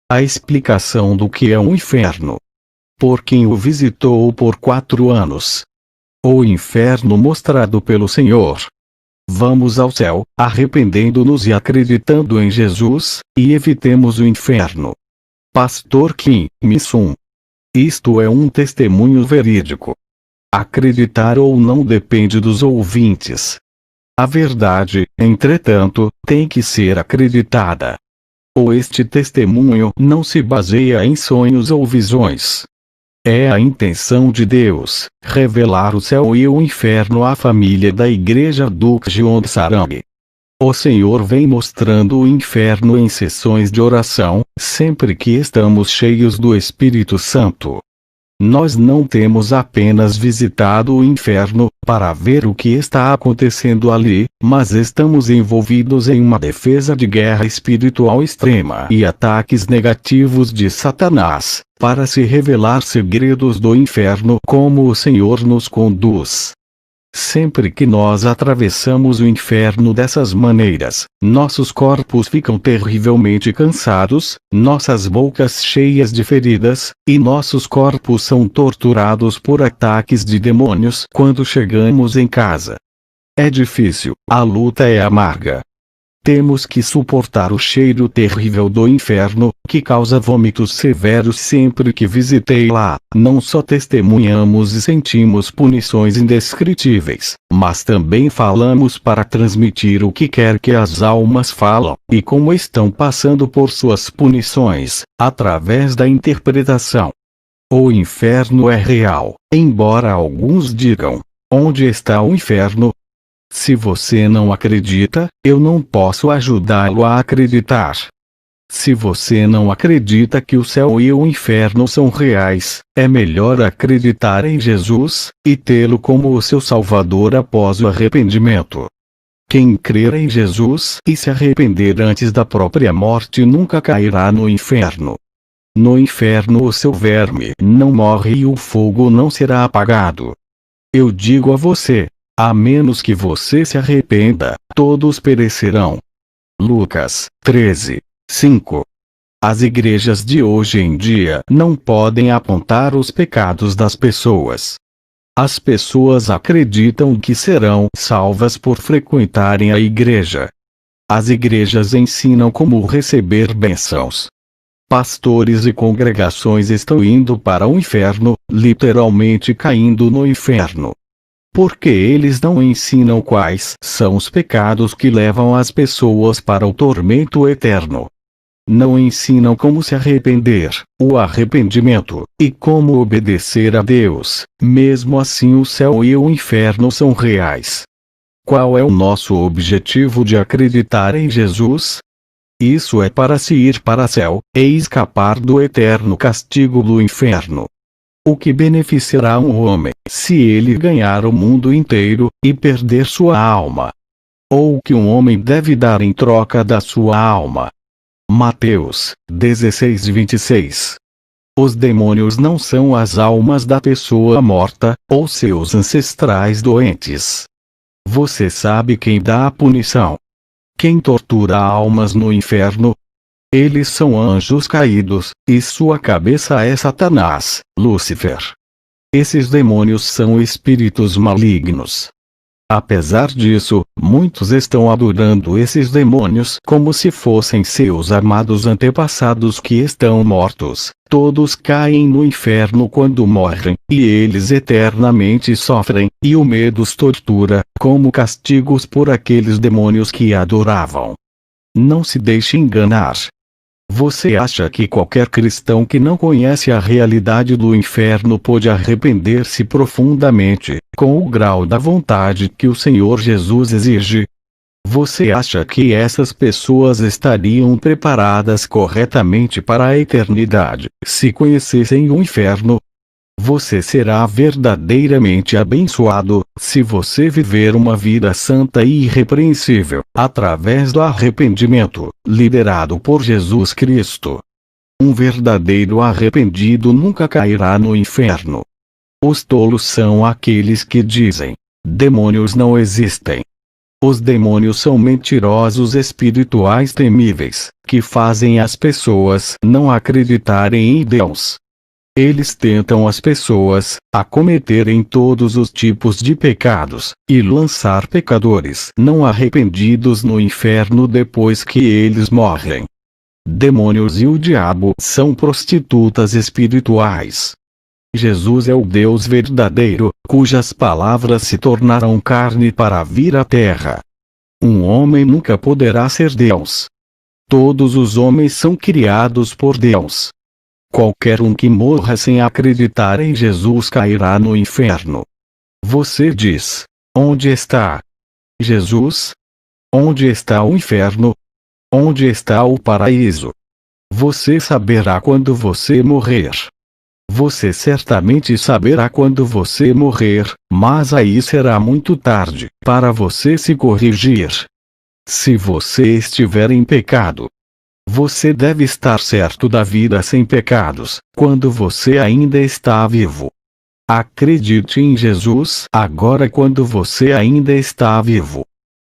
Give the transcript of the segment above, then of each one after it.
A explicação do que é um inferno. Por quem o visitou por 4 anos. O inferno mostrado pelo Senhor. Vamos ao céu, arrependendo-nos e acreditando em Jesus, e evitemos o inferno. Pastor Kim Mi-sun. Isto é um testemunho verídico. Acreditar ou não depende dos ouvintes. A verdade, entretanto, tem que ser acreditada. Este testemunho não se baseia em sonhos ou visões. É a intenção de Deus, revelar o céu e o inferno à família da Igreja do Gyeongsarang. O Senhor vem mostrando o inferno em sessões de oração, sempre que estamos cheios do Espírito Santo. Nós não temos apenas visitado o inferno, para ver o que está acontecendo ali, mas estamos envolvidos em uma defesa de guerra espiritual extrema e ataques negativos de Satanás, para se revelar segredos do inferno como o Senhor nos conduz. Sempre que nós atravessamos o inferno dessas maneiras, nossos corpos ficam terrivelmente cansados, nossas bocas cheias de feridas, e nossos corpos são torturados por ataques de demônios quando chegamos em casa. É difícil, a luta é amarga. Temos que suportar o cheiro terrível do inferno, que causa vômitos severos sempre que visitei lá. Não só testemunhamos e sentimos punições indescritíveis, mas também falamos para transmitir o que quer que as almas falam, e como estão passando por suas punições, através da interpretação. O inferno é real, embora alguns digam: onde está o inferno? Se você não acredita, eu não posso ajudá-lo a acreditar. Se você não acredita que o céu e o inferno são reais, é melhor acreditar em Jesus, e tê-lo como o seu Salvador após o arrependimento. Quem crer em Jesus e se arrepender antes da própria morte nunca cairá no inferno. No inferno o seu verme não morre e o fogo não será apagado. Eu digo a você: a menos que você se arrependa, todos perecerão. Lucas 13:5. As igrejas de hoje em dia não podem apontar os pecados das pessoas. As pessoas acreditam que serão salvas por frequentarem a igreja. As igrejas ensinam como receber bênçãos. Pastores e congregações estão indo para o inferno, literalmente caindo no inferno. Porque eles não ensinam quais são os pecados que levam as pessoas para o tormento eterno. Não ensinam como se arrepender, o arrependimento, e como obedecer a Deus. Mesmo assim o céu e o inferno são reais. Qual é o nosso objetivo de acreditar em Jesus? Isso é para se ir para o céu, e escapar do eterno castigo do inferno. O que beneficiará um homem, se ele ganhar o mundo inteiro, e perder sua alma? Ou o que um homem deve dar em troca da sua alma? Mateus 16:26. Os demônios não são as almas da pessoa morta, ou seus ancestrais doentes. Você sabe quem dá a punição? Quem tortura almas no inferno? Eles são anjos caídos, e sua cabeça é Satanás, Lúcifer. Esses demônios são espíritos malignos. Apesar disso, muitos estão adorando esses demônios como se fossem seus amados antepassados que estão mortos. Todos caem no inferno quando morrem, e eles eternamente sofrem, e o medo os tortura, como castigos por aqueles demônios que adoravam. Não se deixe enganar. Você acha que qualquer cristão que não conhece a realidade do inferno pode arrepender-se profundamente, com o grau da vontade que o Senhor Jesus exige? Você acha que essas pessoas estariam preparadas corretamente para a eternidade, se conhecessem o inferno? Você será verdadeiramente abençoado, se você viver uma vida santa e irrepreensível, através do arrependimento, liderado por Jesus Cristo. Um verdadeiro arrependido nunca cairá no inferno. Os tolos são aqueles que dizem: demônios não existem. Os demônios são mentirosos espirituais temíveis, que fazem as pessoas não acreditarem em Deus. Eles tentam as pessoas a cometerem todos os tipos de pecados, e lançar pecadores não arrependidos no inferno depois que eles morrem. Demônios e o diabo são prostitutas espirituais. Jesus é o Deus verdadeiro, cujas palavras se tornaram carne para vir à terra. Um homem nunca poderá ser Deus. Todos os homens são criados por Deus. Qualquer um que morra sem acreditar em Jesus cairá no inferno. Você diz: onde está Jesus? Onde está o inferno? Onde está o paraíso? Você saberá quando você morrer. Você certamente saberá quando você morrer, mas aí será muito tarde para você se corrigir. Se você estiver em pecado, você deve estar certo da vida sem pecados, quando você ainda está vivo. Acredite em Jesus agora quando você ainda está vivo.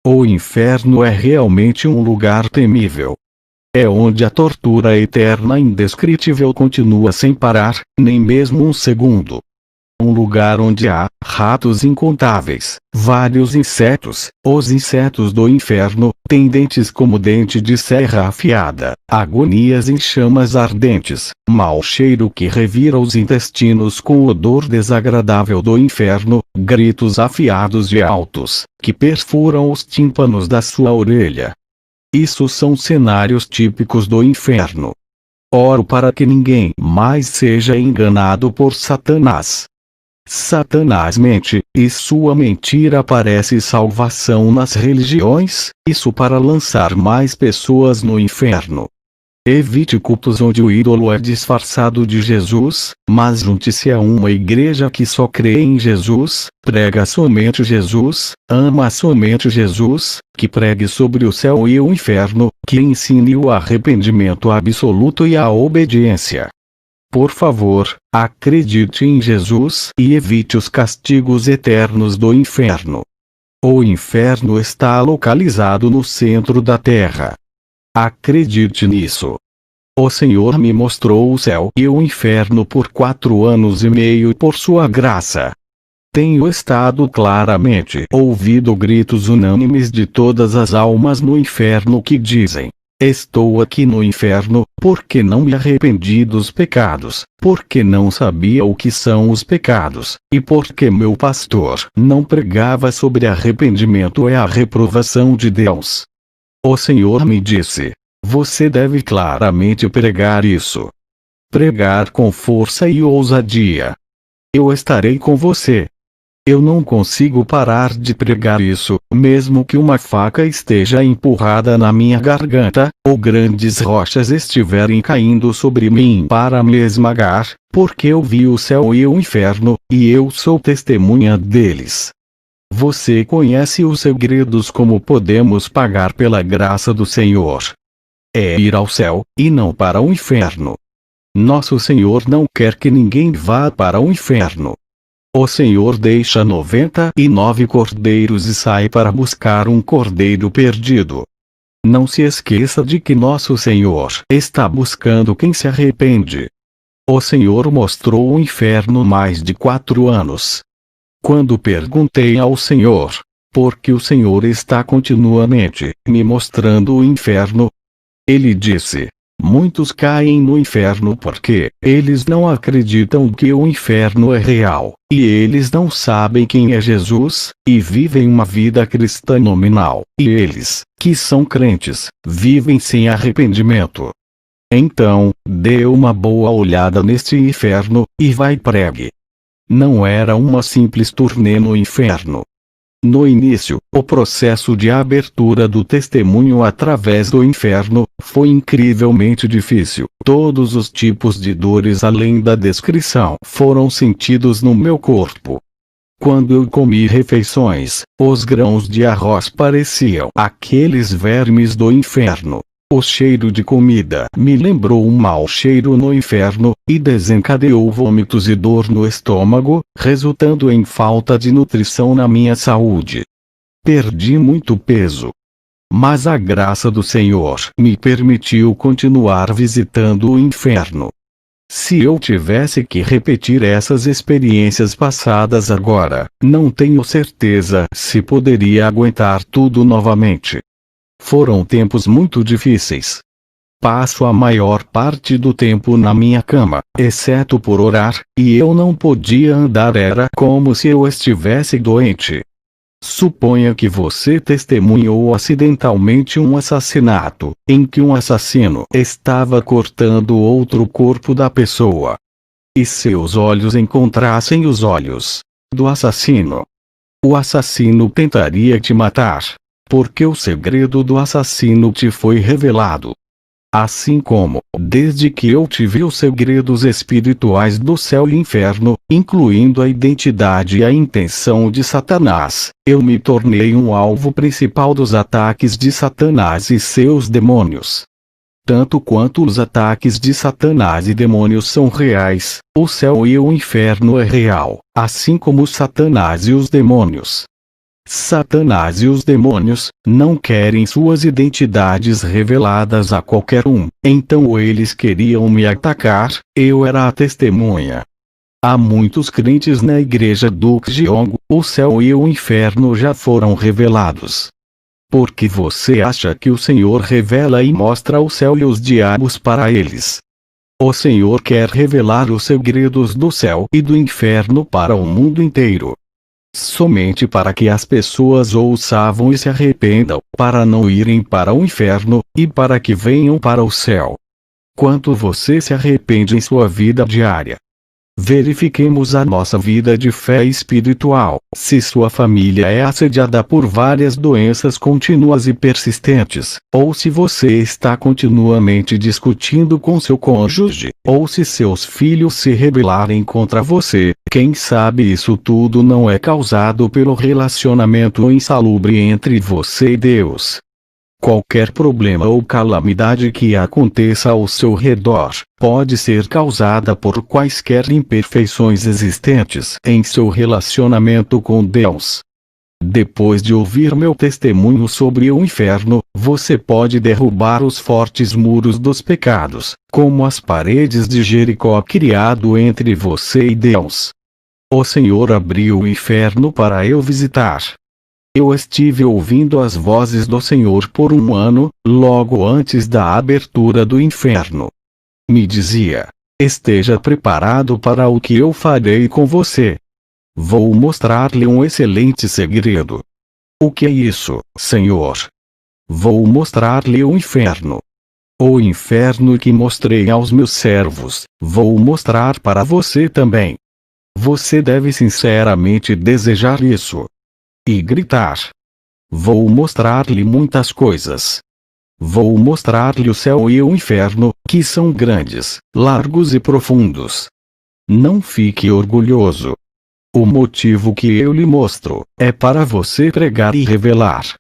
O inferno é realmente um lugar temível. É onde a tortura eterna indescritível continua sem parar, nem mesmo um segundo. Um lugar onde há ratos incontáveis, vários insetos. Os insetos do inferno têm dentes como dente de serra afiada, agonias em chamas ardentes, mau cheiro que revira os intestinos com o odor desagradável do inferno, gritos afiados e altos, que perfuram os tímpanos da sua orelha. Isso são cenários típicos do inferno. Oro para que ninguém mais seja enganado por Satanás. Satanás mente, e sua mentira parece salvação nas religiões, isso para lançar mais pessoas no inferno. Evite cultos onde o ídolo é disfarçado de Jesus, mas junte-se a uma igreja que só crê em Jesus, prega somente Jesus, ama somente Jesus, que pregue sobre o céu e o inferno, que ensine o arrependimento absoluto e a obediência. Por favor, acredite em Jesus e evite os castigos eternos do inferno. O inferno está localizado no centro da terra. Acredite nisso. O Senhor me mostrou o céu e o inferno por 4 anos e meio por sua graça. Tenho estado claramente ouvido gritos unânimes de todas as almas no inferno que dizem: estou aqui no inferno, porque não me arrependi dos pecados, porque não sabia o que são os pecados, e porque meu pastor não pregava sobre arrependimento e a reprovação de Deus. O Senhor me disse: você deve claramente pregar isso. Pregar com força e ousadia. Eu estarei com você. Eu não consigo parar de pregar isso, mesmo que uma faca esteja empurrada na minha garganta, ou grandes rochas estiverem caindo sobre mim para me esmagar, porque eu vi o céu e o inferno, e eu sou testemunha deles. Você conhece os segredos como podemos pagar pela graça do Senhor. É ir ao céu, e não para o inferno. Nosso Senhor não quer que ninguém vá para o inferno. O Senhor deixa 99 cordeiros e sai para buscar um cordeiro perdido. Não se esqueça de que nosso Senhor está buscando quem se arrepende. O Senhor mostrou o inferno mais de 4 anos. Quando perguntei ao Senhor, por que o Senhor está continuamente me mostrando o inferno? Ele disse: muitos caem no inferno porque eles não acreditam que o inferno é real, e eles não sabem quem é Jesus, e vivem uma vida cristã nominal, e eles, que são crentes, vivem sem arrependimento. Então, dê uma boa olhada neste inferno, e vai pregue. Não era uma simples turnê no inferno. No início, o processo de abertura do testemunho através do inferno foi incrivelmente difícil. Todos os tipos de dores além da descrição foram sentidos no meu corpo. Quando eu comi refeições, os grãos de arroz pareciam aqueles vermes do inferno. O cheiro de comida me lembrou um mau cheiro no inferno, e desencadeou vômitos e dor no estômago, resultando em falta de nutrição na minha saúde. Perdi muito peso. Mas a graça do Senhor me permitiu continuar visitando o inferno. Se eu tivesse que repetir essas experiências passadas agora, não tenho certeza se poderia aguentar tudo novamente. Foram tempos muito difíceis. Passo a maior parte do tempo na minha cama, exceto por orar, e eu não podia andar, era como se eu estivesse doente. Suponha que você testemunhou acidentalmente um assassinato, em que um assassino estava cortando outro corpo da pessoa. E seus olhos encontrassem os olhos do assassino. O assassino tentaria te matar, porque o segredo do assassino te foi revelado. Assim como, desde que eu tive os segredos espirituais do céu e inferno, incluindo a identidade e a intenção de Satanás, eu me tornei um alvo principal dos ataques de Satanás e seus demônios. Tanto quanto os ataques de Satanás e demônios são reais, o céu e o inferno é real, assim como Satanás e os demônios. Satanás e os demônios não querem suas identidades reveladas a qualquer um, então eles queriam me atacar, eu era a testemunha. Há muitos crentes na igreja do Jeong, o céu e o inferno já foram revelados. Por que você acha que o Senhor revela e mostra o céu e os diabos para eles? O Senhor quer revelar os segredos do céu e do inferno para o mundo inteiro. Somente para que as pessoas ouçam e se arrependam, para não irem para o inferno, e para que venham para o céu. Quanto você se arrepende em sua vida diária? Verifiquemos a nossa vida de fé espiritual. Se sua família é assediada por várias doenças contínuas e persistentes, ou se você está continuamente discutindo com seu cônjuge, ou se seus filhos se rebelarem contra você, quem sabe isso tudo não é causado pelo relacionamento insalubre entre você e Deus. Qualquer problema ou calamidade que aconteça ao seu redor, pode ser causada por quaisquer imperfeições existentes em seu relacionamento com Deus. Depois de ouvir meu testemunho sobre o inferno, você pode derrubar os fortes muros dos pecados, como as paredes de Jericó criado entre você e Deus. O Senhor abriu o inferno para eu visitar. Eu estive ouvindo as vozes do Senhor por um ano, logo antes da abertura do inferno. Me dizia: esteja preparado para o que eu farei com você. Vou mostrar-lhe um excelente segredo. O que é isso, Senhor? Vou mostrar-lhe o inferno. O inferno que mostrei aos meus servos, vou mostrar para você também. Você deve sinceramente desejar isso. E gritar: vou mostrar-lhe muitas coisas. Vou mostrar-lhe o céu e o inferno, que são grandes, largos e profundos. Não fique orgulhoso. O motivo que eu lhe mostro é para você pregar e revelar.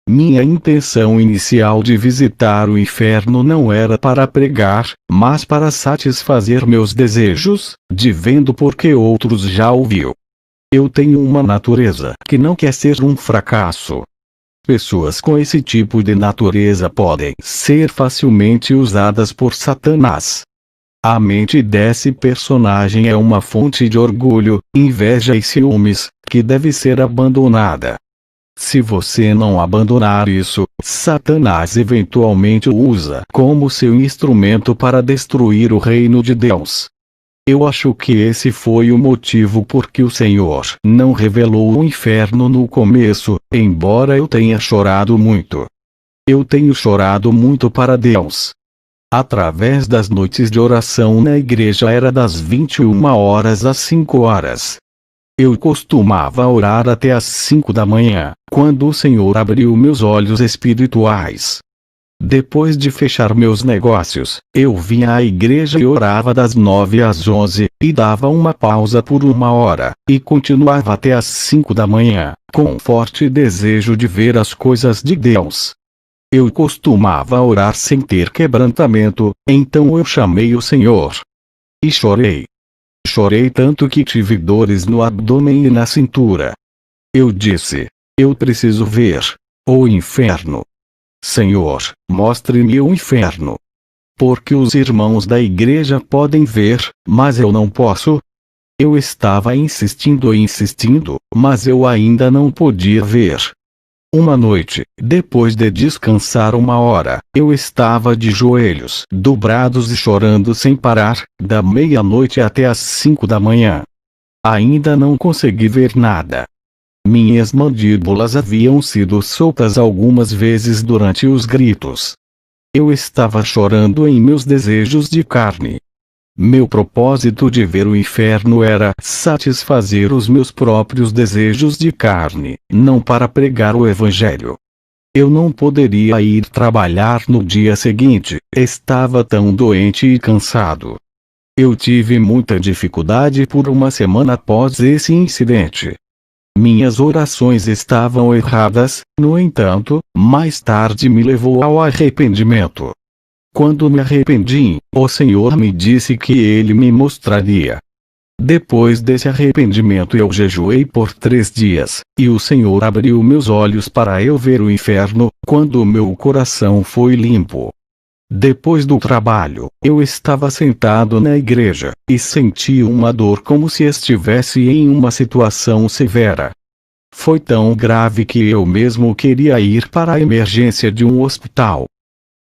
Minha intenção inicial de visitar o inferno não era para pregar, mas para satisfazer meus desejos, de vendo porque outros já ouviu. Eu tenho uma natureza que não quer ser um fracasso. Pessoas com esse tipo de natureza podem ser facilmente usadas por Satanás. A mente desse personagem é uma fonte de orgulho, inveja e ciúmes, que deve ser abandonada. Se você não abandonar isso, Satanás eventualmente o usa como seu instrumento para destruir o reino de Deus. Eu acho que esse foi o motivo por que o Senhor não revelou o inferno no começo, embora eu tenha chorado muito. Eu tenho chorado muito para Deus. Através das noites de oração na igreja era das 21 horas às 5 horas. Eu costumava orar até às 5 da manhã, quando o Senhor abriu meus olhos espirituais. Depois de fechar meus negócios, eu vinha à igreja e orava das 9 às 11, e dava uma pausa por 1 hora, e continuava até às 5 da manhã, com um forte desejo de ver as coisas de Deus. Eu costumava orar sem ter quebrantamento, então eu chamei o Senhor. E chorei. Chorei tanto que tive dores no abdômen e na cintura. Eu disse: Eu preciso ver o inferno. Senhor, mostre-me o inferno. Porque os irmãos da igreja podem ver, mas eu não posso? Eu estava insistindo e insistindo, mas eu ainda não podia ver. Uma noite, depois de descansar 1 hora, eu estava de joelhos dobrados e chorando sem parar, da meia-noite até as 5 da manhã. Ainda não consegui ver nada. Minhas mandíbulas haviam sido soltas algumas vezes durante os gritos. Eu estava chorando em meus desejos de carne. Meu propósito de ver o inferno era satisfazer os meus próprios desejos de carne, não para pregar o evangelho. Eu não poderia ir trabalhar no dia seguinte, estava tão doente e cansado. Eu tive muita dificuldade por 1 semana após esse incidente. Minhas orações estavam erradas, no entanto, mais tarde me levou ao arrependimento. Quando me arrependi, o Senhor me disse que Ele me mostraria. Depois desse arrependimento eu jejuei por 3 dias, e o Senhor abriu meus olhos para eu ver o inferno, quando meu coração foi limpo. Depois do trabalho, eu estava sentado na igreja, e senti uma dor como se estivesse em uma situação severa. Foi tão grave que eu mesmo queria ir para a emergência de um hospital.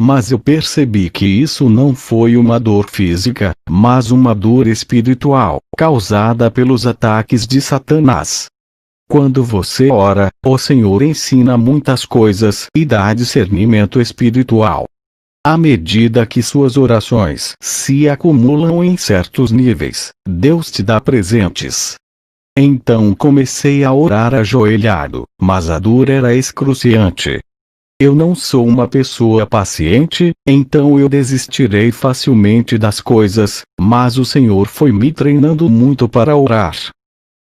Mas eu percebi que isso não foi uma dor física, mas uma dor espiritual, causada pelos ataques de Satanás. Quando você ora, o Senhor ensina muitas coisas e dá discernimento espiritual. À medida que suas orações se acumulam em certos níveis, Deus te dá presentes. Então comecei a orar ajoelhado, mas a dor era excruciante. Eu não sou uma pessoa paciente, então eu desistirei facilmente das coisas, mas o Senhor foi me treinando muito para orar.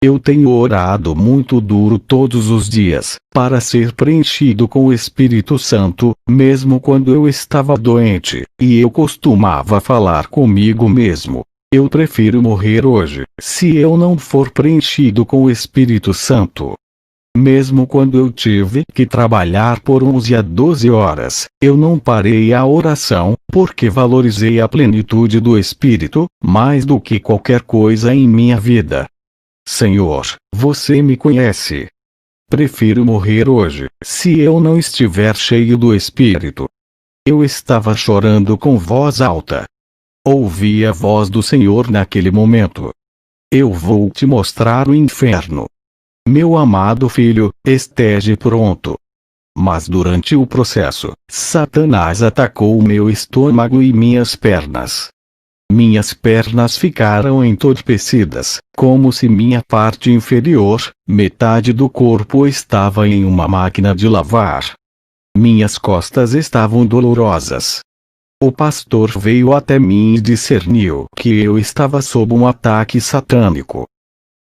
Eu tenho orado muito duro todos os dias, para ser preenchido com o Espírito Santo, mesmo quando eu estava doente, e eu costumava falar comigo mesmo: eu prefiro morrer hoje, se eu não for preenchido com o Espírito Santo. Mesmo quando eu tive que trabalhar por 11 a 12 horas, eu não parei a oração, porque valorizei a plenitude do Espírito, mais do que qualquer coisa em minha vida. Senhor, você me conhece. Prefiro morrer hoje, se eu não estiver cheio do Espírito. Eu estava chorando com voz alta. Ouvi a voz do Senhor naquele momento. Eu vou te mostrar o inferno. Meu amado filho, esteja pronto. Mas durante o processo, Satanás atacou meu estômago e minhas pernas. Minhas pernas ficaram entorpecidas, como se minha parte inferior, metade do corpo, estava em uma máquina de lavar. Minhas costas estavam dolorosas. O pastor veio até mim e discerniu que eu estava sob um ataque satânico.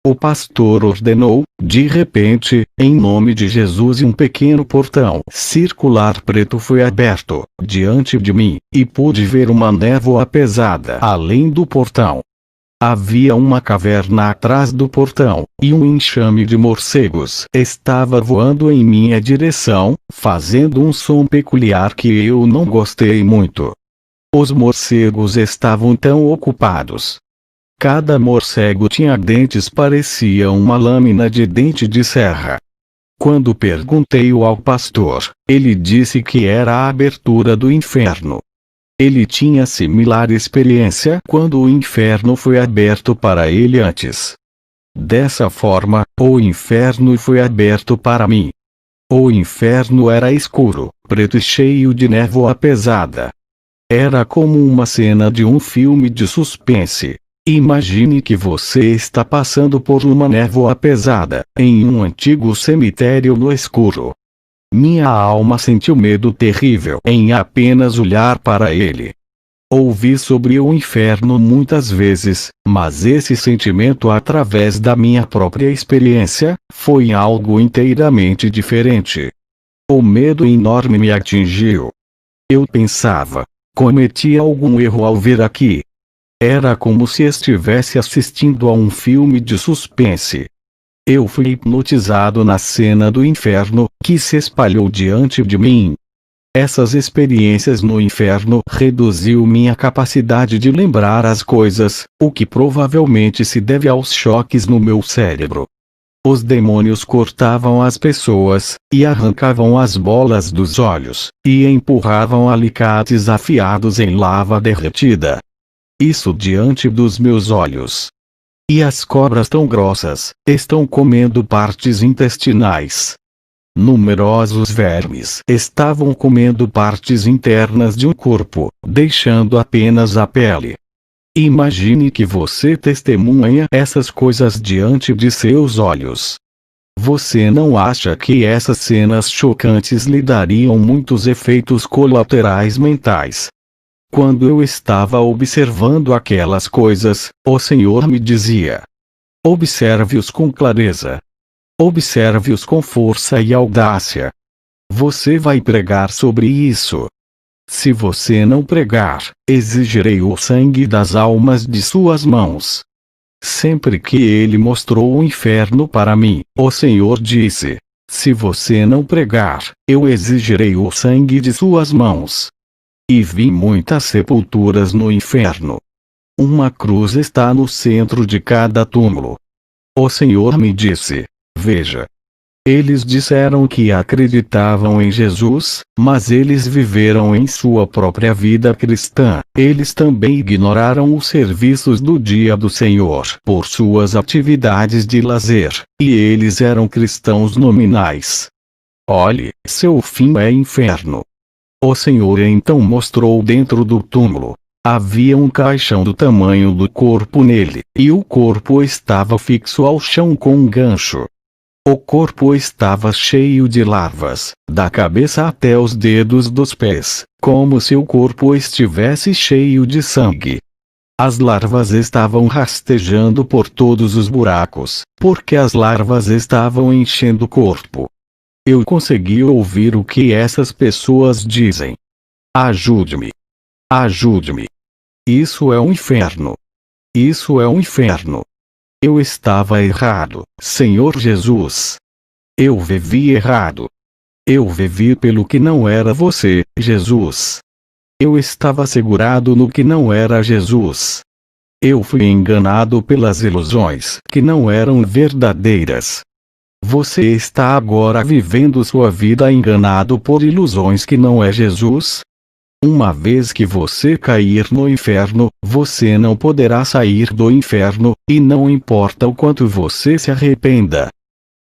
O pastor ordenou, de repente, em nome de Jesus, e um pequeno portão circular preto foi aberto diante de mim, e pude ver uma névoa pesada além do portão. Havia uma caverna atrás do portão, e um enxame de morcegos estava voando em minha direção, fazendo um som peculiar que eu não gostei muito. Os morcegos estavam tão ocupados. Cada morcego tinha dentes, parecia uma lâmina de dente de serra. Quando perguntei ao pastor, ele disse que era a abertura do inferno. Ele tinha similar experiência quando o inferno foi aberto para ele antes. Dessa forma, o inferno foi aberto para mim. O inferno era escuro, preto e cheio de névoa pesada. Era como uma cena de um filme de suspense. Imagine que você está passando por uma névoa pesada, em um antigo cemitério no escuro. Minha alma sentiu medo terrível em apenas olhar para ele. Ouvi sobre o inferno muitas vezes, mas esse sentimento, através da minha própria experiência, foi algo inteiramente diferente. O medo enorme me atingiu. Eu pensava: cometi algum erro ao vir aqui? Era como se estivesse assistindo a um filme de suspense. Eu fui hipnotizado na cena do inferno, que se espalhou diante de mim. Essas experiências no inferno reduziu minha capacidade de lembrar as coisas, o que provavelmente se deve aos choques no meu cérebro. Os demônios cortavam as pessoas, e arrancavam as bolas dos olhos, e empurravam alicates afiados em lava derretida. Isso diante dos meus olhos. E as cobras tão grossas, estão comendo partes intestinais. Numerosos vermes estavam comendo partes internas de um corpo, deixando apenas a pele. Imagine que você testemunha essas coisas diante de seus olhos. Você não acha que essas cenas chocantes lhe dariam muitos efeitos colaterais mentais? Quando eu estava observando aquelas coisas, o Senhor me dizia: observe-os com clareza. Observe-os com força e audácia. Você vai pregar sobre isso. Se você não pregar, exigirei o sangue das almas de suas mãos. Sempre que ele mostrou o inferno para mim, o Senhor disse: se você não pregar, eu exigirei o sangue de suas mãos. E vi muitas sepulturas no inferno. Uma cruz está no centro de cada túmulo. O Senhor me disse: veja. Eles disseram que acreditavam em Jesus, mas eles viveram em sua própria vida cristã. Eles também ignoraram os serviços do dia do Senhor por suas atividades de lazer, e eles eram cristãos nominais. Olhe, seu fim é inferno. O Senhor então mostrou dentro do túmulo. Havia um caixão do tamanho do corpo nele, e o corpo estava fixo ao chão com um gancho. O corpo estava cheio de larvas, da cabeça até os dedos dos pés, como se o corpo estivesse cheio de sangue. As larvas estavam rastejando por todos os buracos, porque as larvas estavam enchendo o corpo. Eu consegui ouvir o que essas pessoas dizem: ajude-me! Ajude-me! Isso é um inferno! Isso é um inferno! Eu estava errado, Senhor Jesus. Eu vivi errado. Eu vivi pelo que não era você, Jesus. Eu estava segurado no que não era Jesus. Eu fui enganado pelas ilusões que não eram verdadeiras. Você está agora vivendo sua vida enganado por ilusões que não é Jesus? Uma vez que você cair no inferno, você não poderá sair do inferno, e não importa o quanto você se arrependa.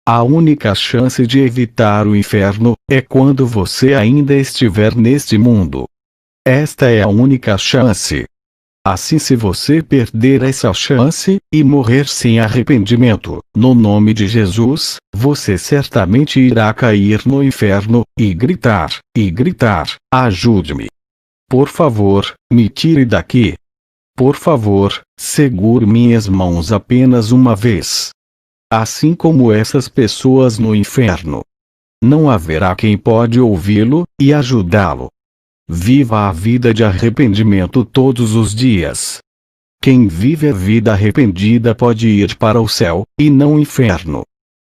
A única chance de evitar o inferno é quando você ainda estiver neste mundo. Esta é a única chance. Assim, se você perder essa chance, e morrer sem arrependimento, no nome de Jesus, você certamente irá cair no inferno, e gritar, ajude-me. Por favor, me tire daqui. Por favor, segure minhas mãos apenas uma vez. Assim como essas pessoas no inferno. Não haverá quem pode ouvi-lo, e ajudá-lo. Viva a vida de arrependimento todos os dias. Quem vive a vida arrependida pode ir para o céu, e não o inferno.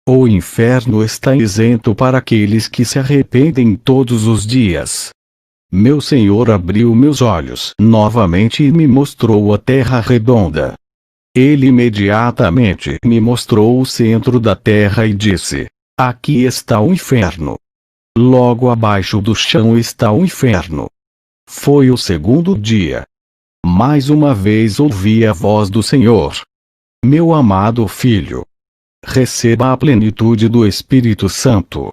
O inferno está isento para aqueles que se arrependem todos os dias. Meu Senhor abriu meus olhos novamente e me mostrou a terra redonda. Ele imediatamente me mostrou o centro da terra e disse: aqui está o inferno. Logo abaixo do chão está o inferno. Foi o segundo dia. Mais uma vez ouvi a voz do Senhor: meu amado filho, receba a plenitude do Espírito Santo.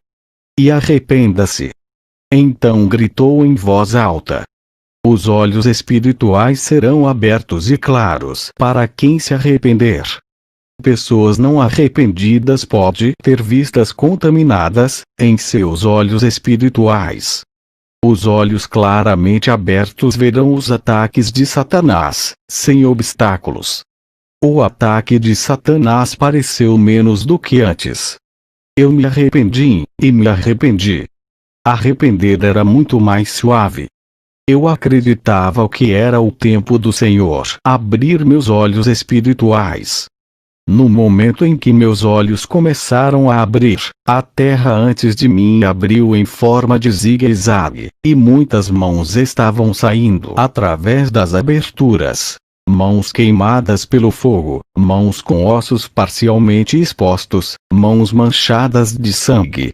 E arrependa-se. Então gritou em voz alta: os olhos espirituais serão abertos e claros para quem se arrepender. Pessoas não arrependidas podem ter vistas contaminadas em seus olhos espirituais. Os olhos claramente abertos verão os ataques de Satanás, sem obstáculos. O ataque de Satanás pareceu menos do que antes. Eu me arrependi, e me arrependi. Arrepender era muito mais suave. Eu acreditava que era o tempo do Senhor abrir meus olhos espirituais. No momento em que meus olhos começaram a abrir, a terra antes de mim abriu em forma de zigue-zague, e muitas mãos estavam saindo através das aberturas. Mãos queimadas pelo fogo, mãos com ossos parcialmente expostos, mãos manchadas de sangue.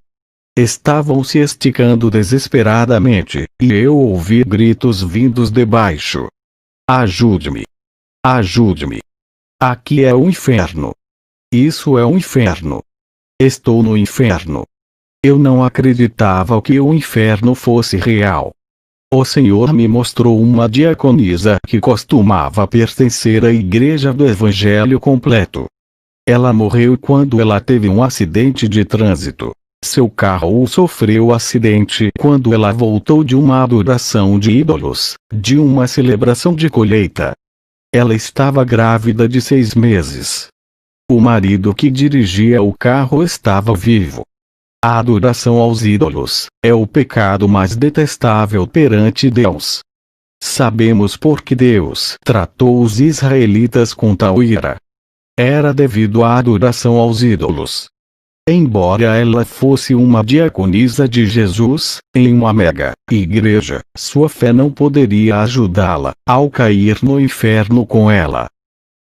Estavam se esticando desesperadamente, e eu ouvi gritos vindos de baixo. Ajude-me! Ajude-me! Aqui é o inferno! Isso é o inferno! Estou no inferno! Eu não acreditava que o inferno fosse real. O Senhor me mostrou uma diaconisa que costumava pertencer à Igreja do Evangelho Completo. Ela morreu quando ela teve um acidente de trânsito. Seu carro sofreu acidente quando ela voltou de uma adoração de ídolos, de uma celebração de colheita. Ela estava grávida de 6 meses. O marido que dirigia o carro estava vivo. A adoração aos ídolos é o pecado mais detestável perante Deus. Sabemos por que Deus tratou os israelitas com tal ira. Era devido à adoração aos ídolos. Embora ela fosse uma diaconisa de Jesus, em uma mega igreja, sua fé não poderia ajudá-la ao cair no inferno com ela.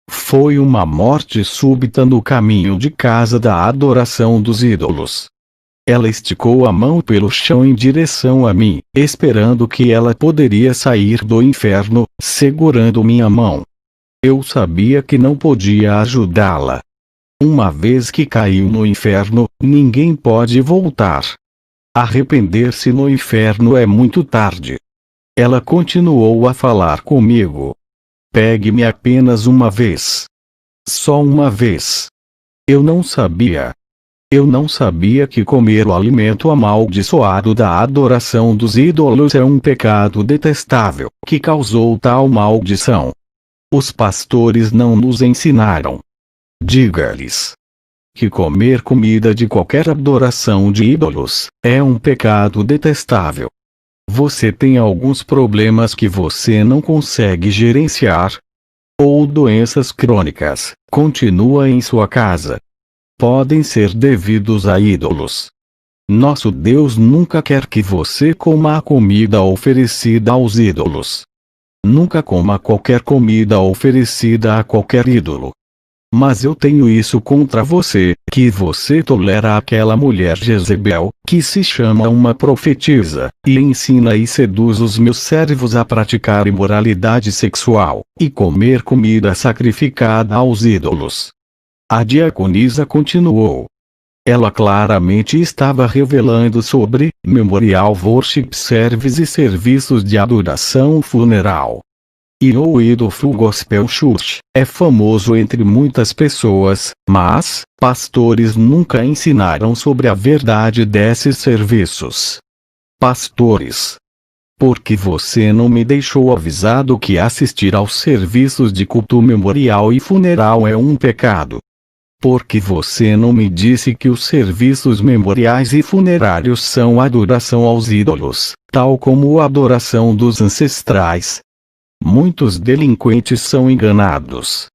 Foi uma morte súbita no caminho de casa da adoração dos ídolos. Ela esticou a mão pelo chão em direção a mim, esperando que ela poderia sair do inferno, segurando minha mão. Eu sabia que não podia ajudá-la. Uma vez que caiu no inferno, ninguém pode voltar. Arrepender-se no inferno é muito tarde. Ela continuou a falar comigo. Pegue-me apenas uma vez. Só uma vez. Eu não sabia. Eu não sabia que comer o alimento amaldiçoado da adoração dos ídolos é um pecado detestável, que causou tal maldição. Os pastores não nos ensinaram. Diga-lhes que comer comida de qualquer adoração de ídolos é um pecado detestável. Você tem alguns problemas que você não consegue gerenciar? Ou doenças crônicas, continua em sua casa. Podem ser devidos a ídolos. Nosso Deus nunca quer que você coma a comida oferecida aos ídolos. Nunca coma qualquer comida oferecida a qualquer ídolo. Mas eu tenho isso contra você, que você tolera aquela mulher Jezebel, que se chama uma profetisa, e ensina e seduz os meus servos a praticar imoralidade sexual, e comer comida sacrificada aos ídolos. A diaconisa continuou. Ela claramente estava revelando sobre Memorial Worship Service e serviços de adoração funeral. E o Ido Full Gospel Church é famoso entre muitas pessoas, mas pastores nunca ensinaram sobre a verdade desses serviços. Pastores, por que você não me deixou avisado que assistir aos serviços de culto memorial e funeral é um pecado? Por que você não me disse que os serviços memoriais e funerários são adoração aos ídolos, tal como a adoração dos ancestrais? Muitos delinquentes são enganados.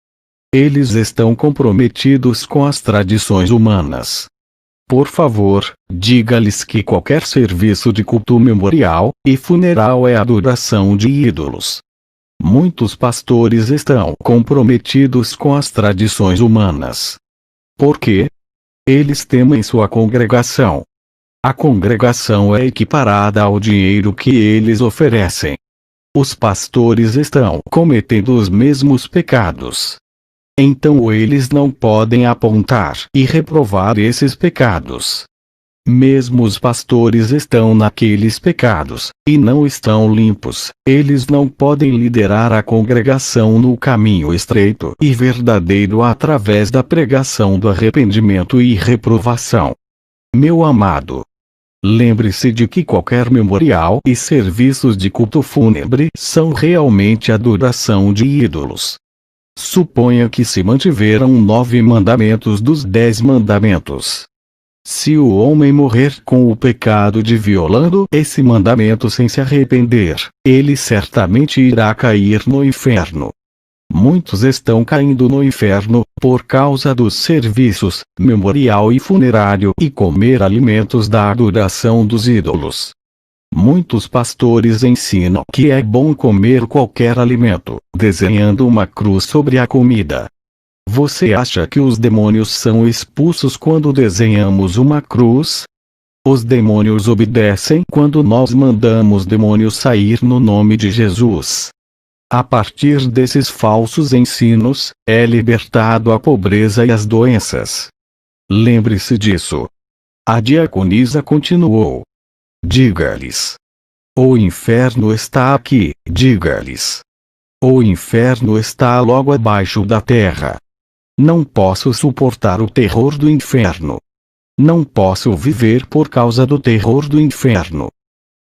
Eles estão comprometidos com as tradições humanas. Por favor, diga-lhes que qualquer serviço de culto memorial e funeral é adoração de ídolos. Muitos pastores estão comprometidos com as tradições humanas. Por quê? Eles temem sua congregação. A congregação é equiparada ao dinheiro que eles oferecem. Os pastores estão cometendo os mesmos pecados. Então eles não podem apontar e reprovar esses pecados. Mesmo os pastores estão naqueles pecados, e não estão limpos. Eles não podem liderar a congregação no caminho estreito e verdadeiro através da pregação do arrependimento e reprovação. Meu amado, lembre-se de que qualquer memorial e serviços de culto fúnebre são realmente adoração de ídolos. Suponha que se mantiveram 9 mandamentos dos 10 mandamentos. Se o homem morrer com o pecado de violando esse mandamento sem se arrepender, ele certamente irá cair no inferno. Muitos estão caindo no inferno, por causa dos serviços, memorial e funerário e comer alimentos da adoração dos ídolos. Muitos pastores ensinam que é bom comer qualquer alimento, desenhando uma cruz sobre a comida. Você acha que os demônios são expulsos quando desenhamos uma cruz? Os demônios obedecem quando nós mandamos demônios sair no nome de Jesus. A partir desses falsos ensinos, é libertado a pobreza e as doenças. Lembre-se disso. A diaconisa continuou. Diga-lhes. O inferno está aqui, diga-lhes. O inferno está logo abaixo da terra. Não posso suportar o terror do inferno. Não posso viver por causa do terror do inferno.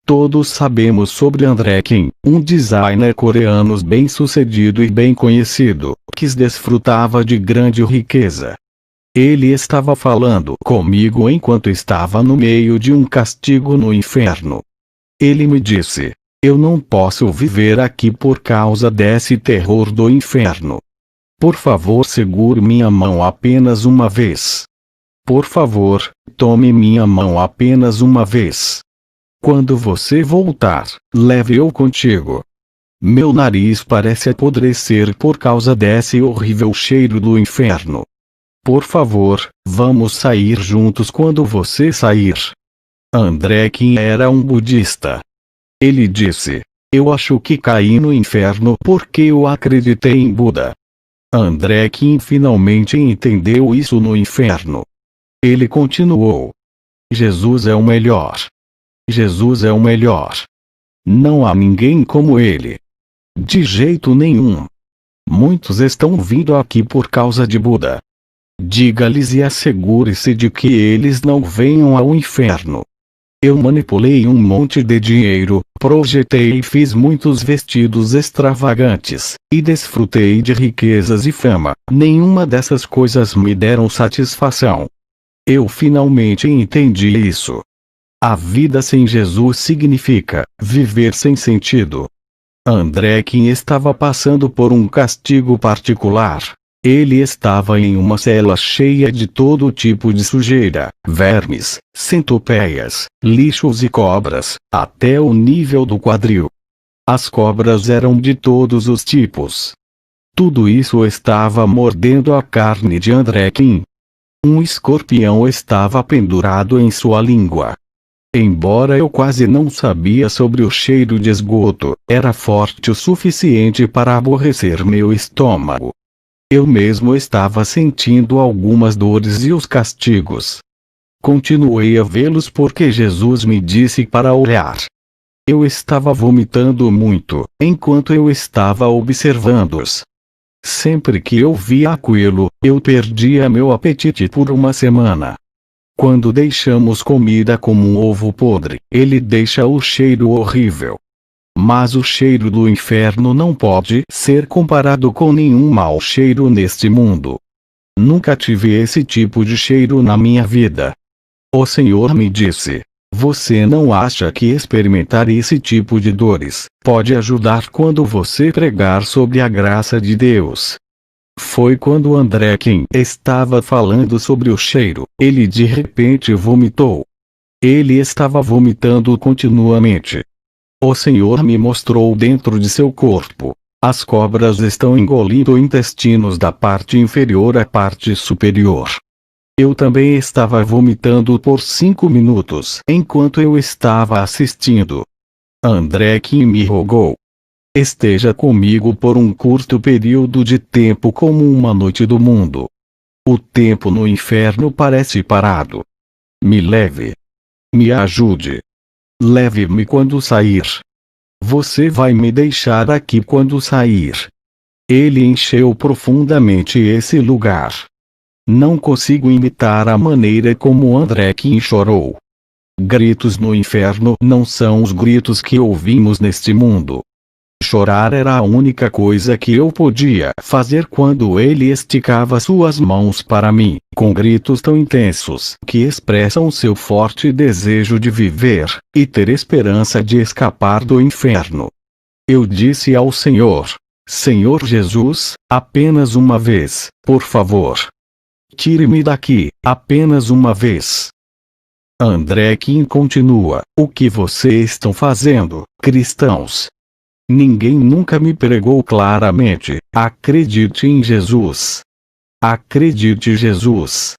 Todos sabemos sobre André Kim, um designer coreano bem-sucedido e bem conhecido, que desfrutava de grande riqueza. Ele estava falando comigo enquanto estava no meio de um castigo no inferno. Ele me disse: eu não posso viver aqui por causa desse terror do inferno. Por favor, segure minha mão apenas uma vez. Por favor, tome minha mão apenas uma vez. Quando você voltar, leve-o contigo. Meu nariz parece apodrecer por causa desse horrível cheiro do inferno. Por favor, vamos sair juntos quando você sair. André Kim era um budista. Ele disse: eu acho que caí no inferno porque eu acreditei em Buda. André Kim finalmente entendeu isso no inferno. Ele continuou: Jesus é o melhor. Jesus é o melhor. Não há ninguém como ele. De jeito nenhum. Muitos estão vindo aqui por causa de Buda. Diga-lhes e assegure-se de que eles não venham ao inferno. Eu manipulei um monte de dinheiro, projetei e fiz muitos vestidos extravagantes, e desfrutei de riquezas e fama. Nenhuma dessas coisas me deram satisfação. Eu finalmente entendi isso. A vida sem Jesus significa viver sem sentido. André Kim estava passando por um castigo particular. Ele estava em uma cela cheia de todo tipo de sujeira, vermes, centopeias, lixos e cobras, até o nível do quadril. As cobras eram de todos os tipos. Tudo isso estava mordendo a carne de André Kim. Um escorpião estava pendurado em sua língua. Embora eu quase não sabia sobre o cheiro de esgoto, era forte o suficiente para aborrecer meu estômago. Eu mesmo estava sentindo algumas dores e os castigos. Continuei a vê-los porque Jesus me disse para olhar. Eu estava vomitando muito, enquanto eu estava observando-os. Sempre que eu via aquilo, eu perdia meu apetite por uma semana. Quando deixamos comida como um ovo podre, ele deixa o cheiro horrível. Mas o cheiro do inferno não pode ser comparado com nenhum mau cheiro neste mundo. Nunca tive esse tipo de cheiro na minha vida. O Senhor me disse: você não acha que experimentar esse tipo de dores pode ajudar quando você pregar sobre a graça de Deus? Foi quando André Kim estava falando sobre o cheiro, ele de repente vomitou. Ele estava vomitando continuamente. O Senhor me mostrou dentro de seu corpo. As cobras estão engolindo intestinos da parte inferior à parte superior. Eu também estava vomitando por 5 minutos enquanto eu estava assistindo. André Kim me rogou: esteja comigo por um curto período de tempo como uma noite do mundo. O tempo no inferno parece parado. Me leve. Me ajude. Leve-me quando sair. Você vai me deixar aqui quando sair. Ele encheu profundamente esse lugar. Não consigo imitar a maneira como André Kim chorou. Gritos no inferno não são os gritos que ouvimos neste mundo. Chorar era a única coisa que eu podia fazer quando ele esticava suas mãos para mim, com gritos tão intensos que expressam seu forte desejo de viver e ter esperança de escapar do inferno. Eu disse ao Senhor: Senhor Jesus, apenas uma vez, por favor. Tire-me daqui, apenas uma vez. André Kim continua: o que vocês estão fazendo, cristãos? Ninguém nunca me pregou claramente: acredite em Jesus. Acredite em Jesus.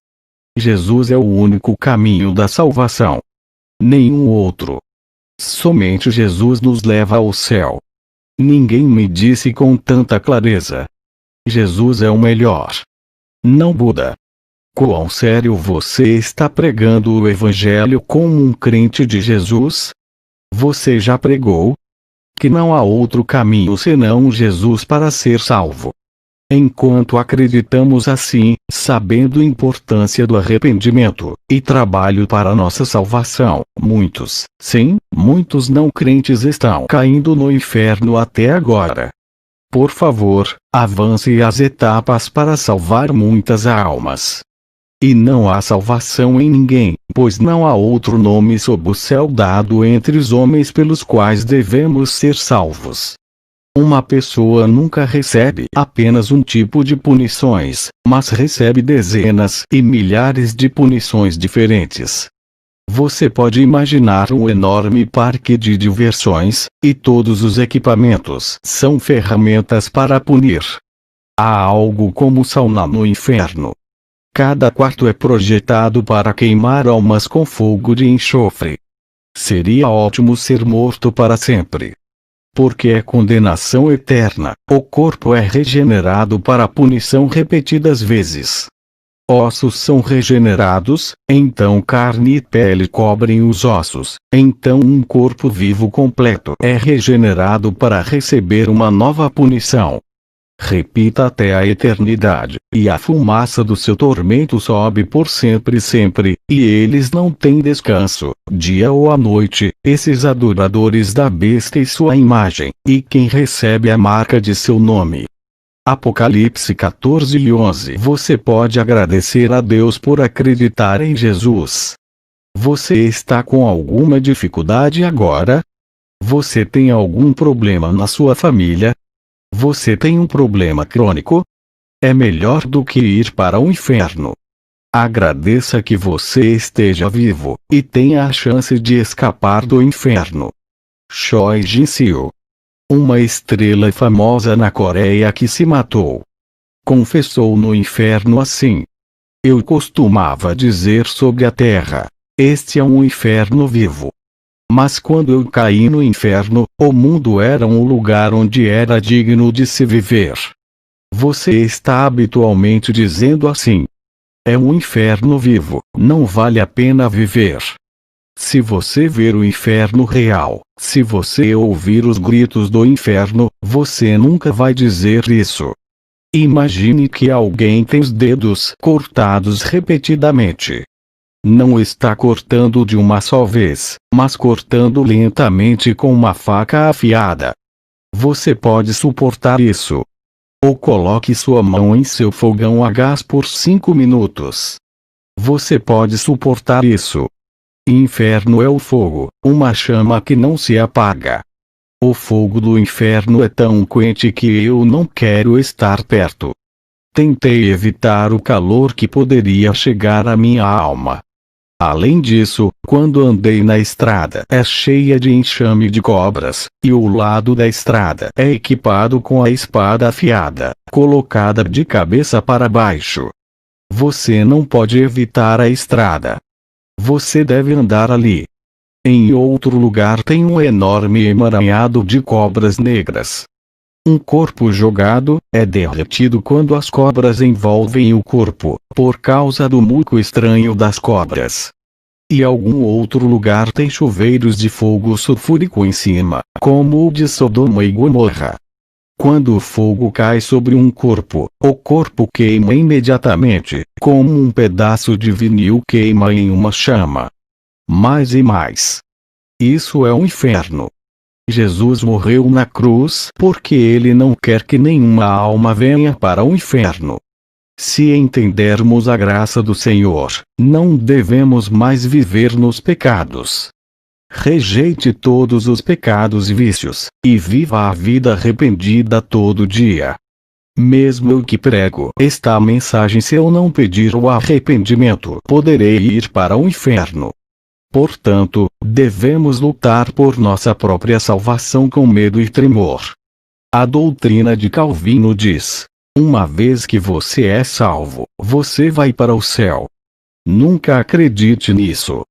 Jesus é o único caminho da salvação. Nenhum outro. Somente Jesus nos leva ao céu. Ninguém me disse com tanta clareza: Jesus é o melhor. Não Buda. Quão sério você está pregando o Evangelho como um crente de Jesus? Você já pregou que não há outro caminho senão Jesus para ser salvo. Enquanto acreditamos assim, sabendo a importância do arrependimento e trabalho para nossa salvação, muitos, sim, muitos não crentes estão caindo no inferno até agora. Por favor, avance as etapas para salvar muitas almas. E não há salvação em ninguém, pois não há outro nome sob o céu dado entre os homens pelos quais devemos ser salvos. Uma pessoa nunca recebe apenas um tipo de punições, mas recebe dezenas e milhares de punições diferentes. Você pode imaginar um enorme parque de diversões, e todos os equipamentos são ferramentas para punir. Há algo como sauna no inferno. Cada quarto é projetado para queimar almas com fogo de enxofre. Seria ótimo ser morto para sempre. Porque é condenação eterna, o corpo é regenerado para punição repetidas vezes. Ossos são regenerados, então carne e pele cobrem os ossos, então um corpo vivo completo é regenerado para receber uma nova punição. Repita até a eternidade, e a fumaça do seu tormento sobe por sempre e sempre, e eles não têm descanso, dia ou à noite, esses adoradores da besta e sua imagem, e quem recebe a marca de seu nome. Apocalipse 14:11. Você pode agradecer a Deus por acreditar em Jesus. Você está com alguma dificuldade agora? Você tem algum problema na sua família? Você tem um problema crônico? É melhor do que ir para o inferno. Agradeça que você esteja vivo, e tenha a chance de escapar do inferno. Choi Jin-seo, uma estrela famosa na Coreia que se matou, confessou no inferno assim: eu costumava dizer sobre a terra: este é um inferno vivo. Mas quando eu caí no inferno, o mundo era um lugar onde era digno de se viver. Você está habitualmente dizendo assim: é um inferno vivo, não vale a pena viver. Se você ver o inferno real, se você ouvir os gritos do inferno, você nunca vai dizer isso. Imagine que alguém tem os dedos cortados repetidamente. Não está cortando de uma só vez, mas cortando lentamente com uma faca afiada. Você pode suportar isso? Ou coloque sua mão em seu fogão a gás por 5 minutos. Você pode suportar isso? Inferno é o fogo, uma chama que não se apaga. O fogo do inferno é tão quente que eu não quero estar perto. Tentei evitar o calor que poderia chegar à minha alma. Além disso, quando andei na estrada é cheia de enxame de cobras, e o lado da estrada é equipado com a espada afiada, colocada de cabeça para baixo. Você não pode evitar a estrada. Você deve andar ali. Em outro lugar tem um enorme emaranhado de cobras negras. Um corpo jogado é derretido quando as cobras envolvem o corpo, por causa do muco estranho das cobras. E algum outro lugar tem chuveiros de fogo sulfúrico em cima, como o de Sodoma e Gomorra. Quando o fogo cai sobre um corpo, o corpo queima imediatamente, como um pedaço de vinil queima em uma chama. Mais e mais. Isso é um inferno. Jesus morreu na cruz porque ele não quer que nenhuma alma venha para o inferno. Se entendermos a graça do Senhor, não devemos mais viver nos pecados. Rejeite todos os pecados e vícios, e viva a vida arrependida todo dia. Mesmo eu que prego esta mensagem, se eu não pedir o arrependimento, poderei ir para o inferno. Portanto, devemos lutar por nossa própria salvação com medo e tremor. A doutrina de Calvino diz: uma vez que você é salvo, você vai para o céu. Nunca acredite nisso.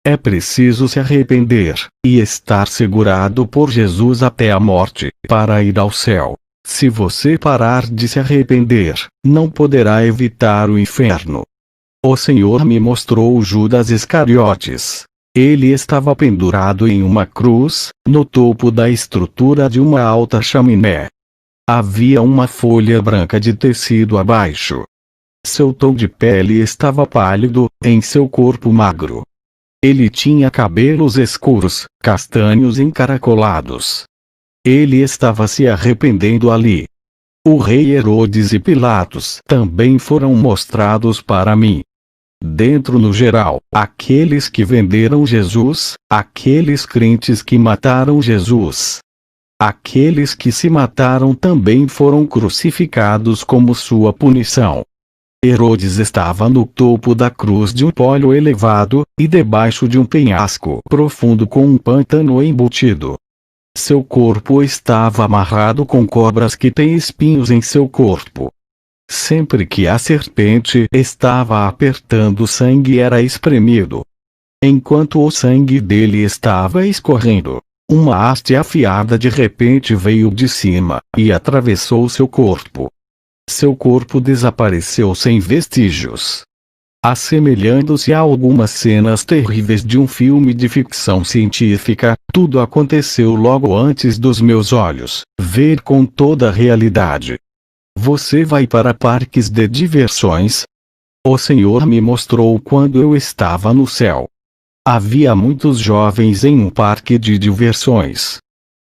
É preciso se arrepender, e estar segurado por Jesus até a morte, para ir ao céu. Se você parar de se arrepender, não poderá evitar o inferno. O Senhor me mostrou Judas Iscariotes. Ele estava pendurado em uma cruz, no topo da estrutura de uma alta chaminé. Havia uma folha branca de tecido abaixo. Seu tom de pele estava pálido, em seu corpo magro. Ele tinha cabelos escuros, castanhos encaracolados. Ele estava se arrependendo ali. O rei Herodes e Pilatos também foram mostrados para mim. Dentro no geral, aqueles que venderam Jesus, aqueles crentes que mataram Jesus. Aqueles que se mataram também foram crucificados como sua punição. Herodes estava no topo da cruz de um pólio elevado, e debaixo de um penhasco profundo com um pântano embutido. Seu corpo estava amarrado com cobras que têm espinhos em seu corpo. Sempre que a serpente estava apertando, o sangue era espremido. Enquanto o sangue dele estava escorrendo, uma haste afiada de repente veio de cima, e atravessou seu corpo. Seu corpo desapareceu sem vestígios. Assemelhando-se a algumas cenas terríveis de um filme de ficção científica, tudo aconteceu logo antes dos meus olhos, ver com toda a realidade. Você vai para parques de diversões? O Senhor me mostrou quando eu estava no céu. Havia muitos jovens em um parque de diversões.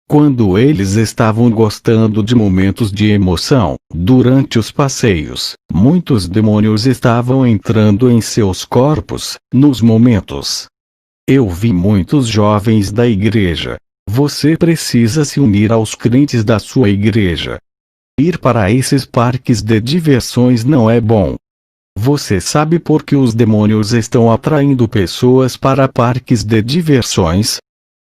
Quando eles estavam gostando de momentos de emoção, durante os passeios, muitos demônios estavam entrando em seus corpos, nos momentos. Eu vi muitos jovens da igreja. Você precisa se unir aos crentes da sua igreja. Ir para esses parques de diversões não é bom. Você sabe por que os demônios estão atraindo pessoas para parques de diversões?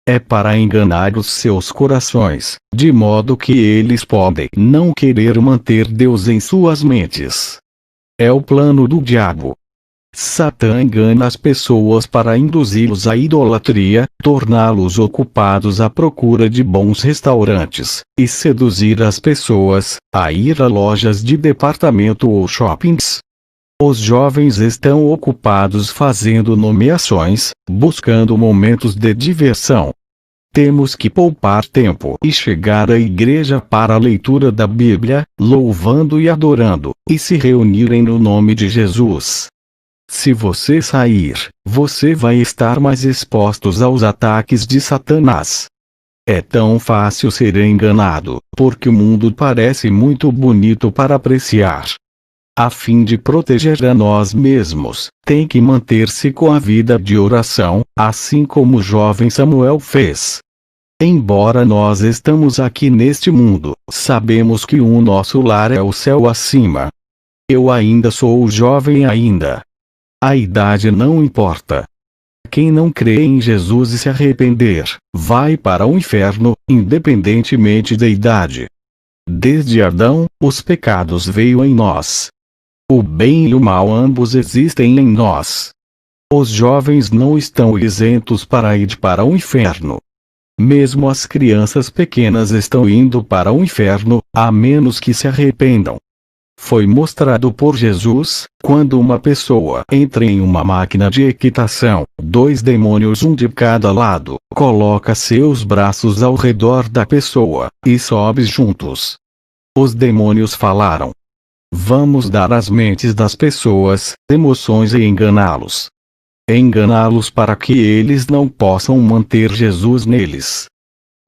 É para enganar os seus corações, de modo que eles podem não querer manter Deus em suas mentes. É o plano do diabo. Satã engana as pessoas para induzi-los à idolatria, torná-los ocupados à procura de bons restaurantes, e seduzir as pessoas a ir a lojas de departamento ou shoppings. Os jovens estão ocupados fazendo nomeações, buscando momentos de diversão. Temos que poupar tempo e chegar à igreja para a leitura da Bíblia, louvando e adorando, e se reunirem no nome de Jesus. Se você sair, você vai estar mais exposto aos ataques de Satanás. É tão fácil ser enganado, porque o mundo parece muito bonito para apreciar. A fim de proteger a nós mesmos, tem que manter-se com a vida de oração, assim como o jovem Samuel fez. Embora nós estamos aqui neste mundo, sabemos que o nosso lar é o céu acima. Eu ainda sou jovem ainda. A idade não importa. Quem não crê em Jesus e se arrepender, vai para o inferno, independentemente da idade. Desde Adão, os pecados veio em nós. O bem e o mal ambos existem em nós. Os jovens não estão isentos para ir para o inferno. Mesmo as crianças pequenas estão indo para o inferno, a menos que se arrependam. Foi mostrado por Jesus, quando uma pessoa entra em uma máquina de equitação, 2 demônios, um de cada lado, coloca seus braços ao redor da pessoa, e sobe juntos. Os demônios falaram: vamos dar às mentes das pessoas emoções e enganá-los. Enganá-los para que eles não possam manter Jesus neles.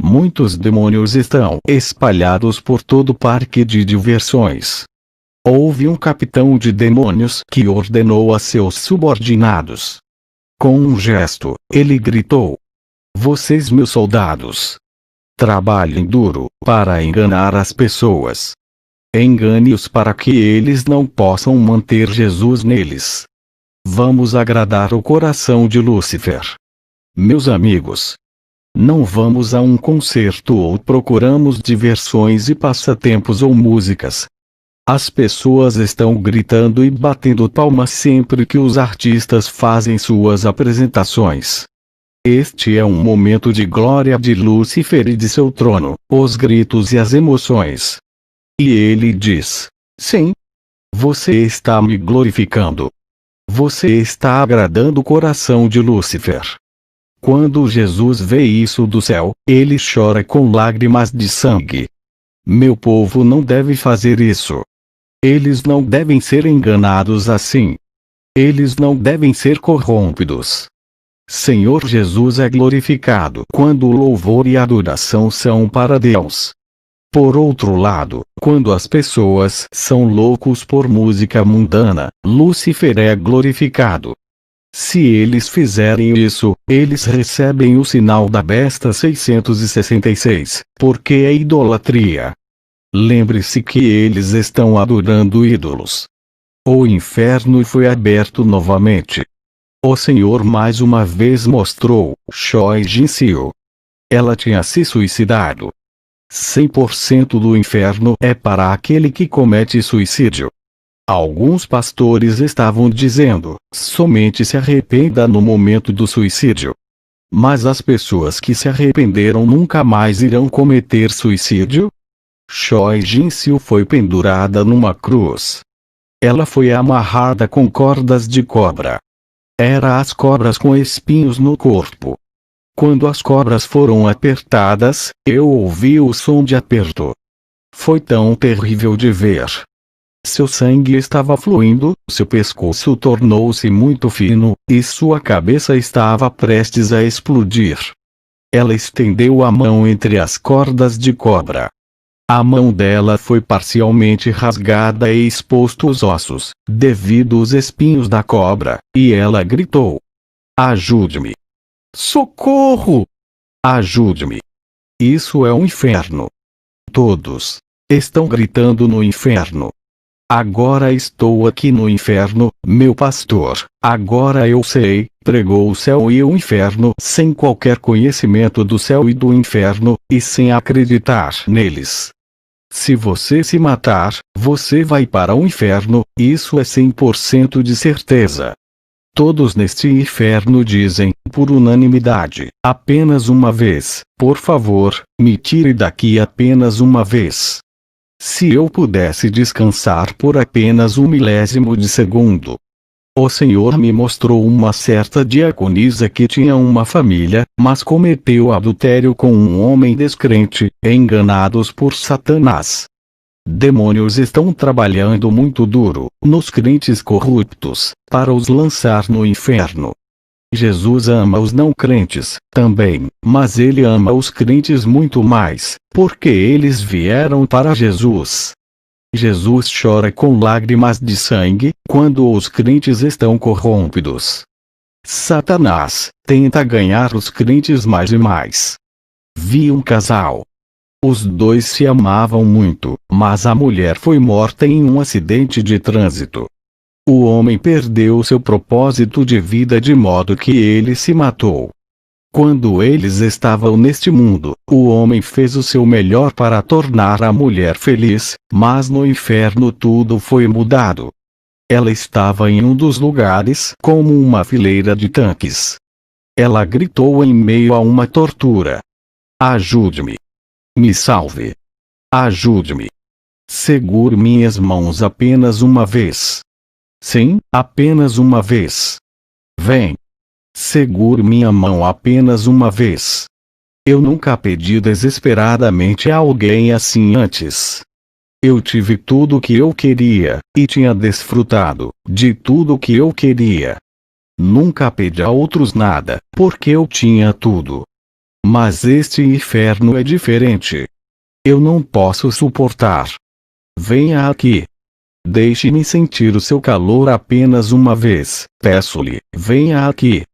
Muitos demônios estão espalhados por todo o parque de diversões. Houve um capitão de demônios que ordenou a seus subordinados. Com um gesto, ele gritou: vocês, meus soldados, trabalhem duro para enganar as pessoas. Engane-os para que eles não possam manter Jesus neles. Vamos agradar o coração de Lúcifer. Meus amigos, não vamos a um concerto ou procuramos diversões e passatempos ou músicas. As pessoas estão gritando e batendo palmas sempre que os artistas fazem suas apresentações. Este é um momento de glória de Lúcifer e de seu trono, os gritos e as emoções. E ele diz: sim, você está me glorificando. Você está agradando o coração de Lúcifer. Quando Jesus vê isso do céu, ele chora com lágrimas de sangue. Meu povo não deve fazer isso. Eles não devem ser enganados assim. Eles não devem ser corrompidos. Senhor Jesus é glorificado quando o louvor e a adoração são para Deus. Por outro lado, quando as pessoas são loucos por música mundana, Lúcifer é glorificado. Se eles fizerem isso, eles recebem o sinal da besta 666, porque é idolatria. Lembre-se que eles estão adorando ídolos. O inferno foi aberto novamente. O Senhor mais uma vez mostrou Choi Jin-seo. Ela tinha se suicidado. 100% do inferno é para aquele que comete suicídio. Alguns pastores estavam dizendo, somente se arrependa no momento do suicídio. Mas as pessoas que se arrependeram nunca mais irão cometer suicídio? Choi Jin-seo foi pendurada numa cruz. Ela foi amarrada com cordas de cobra. Era as cobras com espinhos no corpo. Quando as cobras foram apertadas, eu ouvi o som de aperto. Foi tão terrível de ver. Seu sangue estava fluindo, seu pescoço tornou-se muito fino, e sua cabeça estava prestes a explodir. Ela estendeu a mão entre as cordas de cobra. A mão dela foi parcialmente rasgada e exposto os ossos, devido aos espinhos da cobra, e ela gritou: ajude-me! Socorro! Ajude-me! Isso é um inferno. Todos estão gritando no inferno. Agora estou aqui no inferno, meu pastor. Agora eu sei, pregou o céu e o inferno sem qualquer conhecimento do céu e do inferno, e sem acreditar neles. Se você se matar, você vai para o inferno, isso é 100% de certeza. Todos neste inferno dizem, por unanimidade, apenas uma vez: por favor, me tire daqui apenas uma vez. Se eu pudesse descansar por apenas 1 milésimo de segundo. O Senhor me mostrou uma certa diaconisa que tinha uma família, mas cometeu adultério com um homem descrente, enganados por Satanás. Demônios estão trabalhando muito duro, nos crentes corruptos, para os lançar no inferno. Jesus ama os não crentes, também, mas ele ama os crentes muito mais, porque eles vieram para Jesus. Jesus chora com lágrimas de sangue, quando os crentes estão corrompidos. Satanás tenta ganhar os crentes mais e mais. Vi um casal. Os dois se amavam muito, mas a mulher foi morta em um acidente de trânsito. O homem perdeu seu propósito de vida de modo que ele se matou. Quando eles estavam neste mundo, o homem fez o seu melhor para tornar a mulher feliz, mas no inferno tudo foi mudado. Ela estava em um dos lugares como uma fileira de tanques. Ela gritou em meio a uma tortura: ajude-me! Me salve! Ajude-me! Segure minhas mãos apenas uma vez. Sim, apenas uma vez. Vem! Segure minha mão apenas uma vez. Eu nunca pedi desesperadamente a alguém assim antes. Eu tive tudo o que eu queria, e tinha desfrutado de tudo o que eu queria. Nunca pedi a outros nada, porque eu tinha tudo. Mas este inferno é diferente. Eu não posso suportar. Venha aqui. Deixe-me sentir o seu calor apenas uma vez, peço-lhe, venha aqui.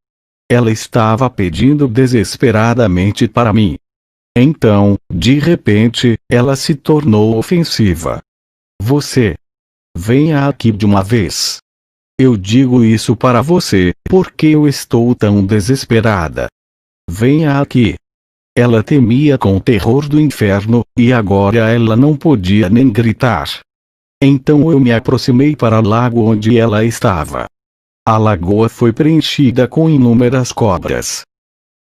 Ela estava pedindo desesperadamente para mim. Então, de repente, ela se tornou ofensiva. Você. Venha aqui de uma vez. Eu digo isso para você, porque eu estou tão desesperada. Venha aqui. Ela temia com o terror do inferno, e agora ela não podia nem gritar. Então eu me aproximei para o lago onde ela estava. A lagoa foi preenchida com inúmeras cobras.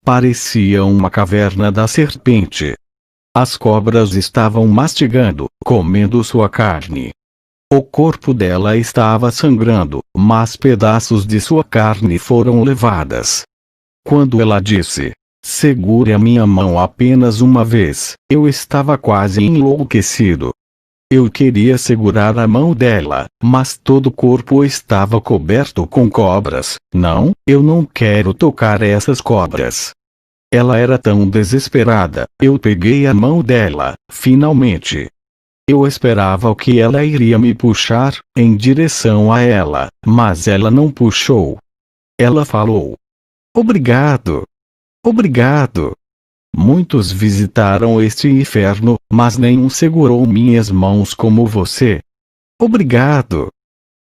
Parecia uma caverna da serpente. As cobras estavam mastigando, comendo sua carne. O corpo dela estava sangrando, mas pedaços de sua carne foram levadas. Quando ela disse: "Segure a minha mão apenas uma vez", eu estava quase enlouquecido. Eu queria segurar a mão dela, mas todo o corpo estava coberto com cobras. Não, eu não quero tocar essas cobras. Ela era tão desesperada. Eu peguei a mão dela, finalmente. Eu esperava que ela iria me puxar em direção a ela, mas ela não puxou. Ela falou: "Obrigado. Obrigado. Muitos visitaram este inferno, mas nenhum segurou minhas mãos como você. Obrigado.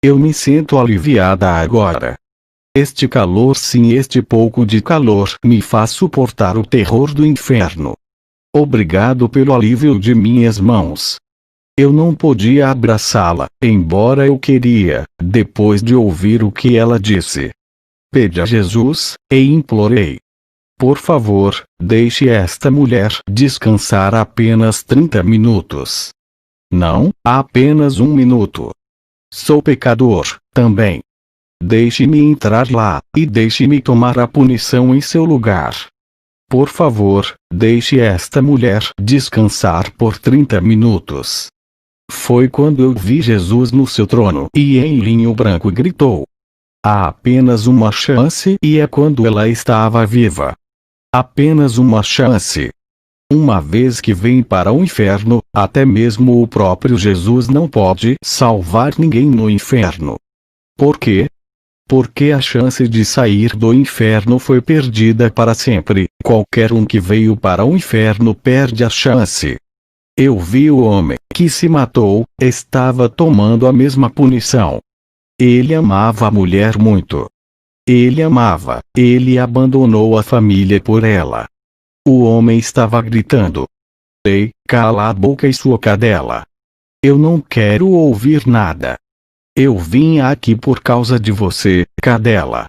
Eu me sinto aliviada agora. Este calor, sim, este pouco de calor me faz suportar o terror do inferno. Obrigado pelo alívio de minhas mãos." Eu não podia abraçá-la, embora eu queria, depois de ouvir o que ela disse. Pedi a Jesus, e implorei: "Por favor, deixe esta mulher descansar apenas 30 minutos. Não, apenas 1 minuto. Sou pecador, também. Deixe-me entrar lá, e deixe-me tomar a punição em seu lugar. Por favor, deixe esta mulher descansar por 30 minutos. Foi quando eu vi Jesus no seu trono e em linho branco gritou: "Há apenas uma chance", e é quando ela estava viva. Apenas uma chance. Uma vez que vem para o inferno, até mesmo o próprio Jesus não pode salvar ninguém no inferno. Por quê? Porque a chance de sair do inferno foi perdida para sempre. Qualquer um que veio para o inferno perde a chance. Eu vi o homem que se matou, estava tomando a mesma punição. Ele amava a mulher muito. Ele abandonou a família por ela. O homem estava gritando: "Ei, cala a boca e sua cadela. Eu não quero ouvir nada. Eu vim aqui por causa de você, cadela.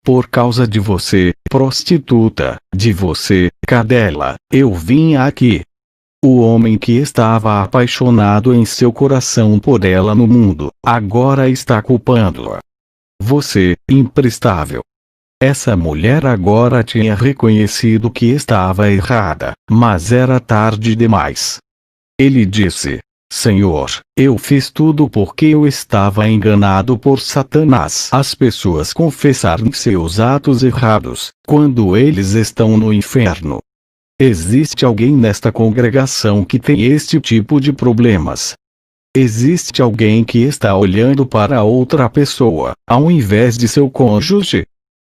Por causa de você, prostituta, de você, cadela, eu vim aqui." O homem que estava apaixonado em seu coração por ela no mundo, agora está culpando-a. Você, imprestável. Essa mulher agora tinha reconhecido que estava errada, mas era tarde demais. Ele disse: "Senhor, eu fiz tudo porque eu estava enganado por Satanás." As pessoas confessarem seus atos errados, quando eles estão no inferno. Existe alguém nesta congregação que tem este tipo de problemas. Existe alguém que está olhando para outra pessoa, ao invés de seu cônjuge?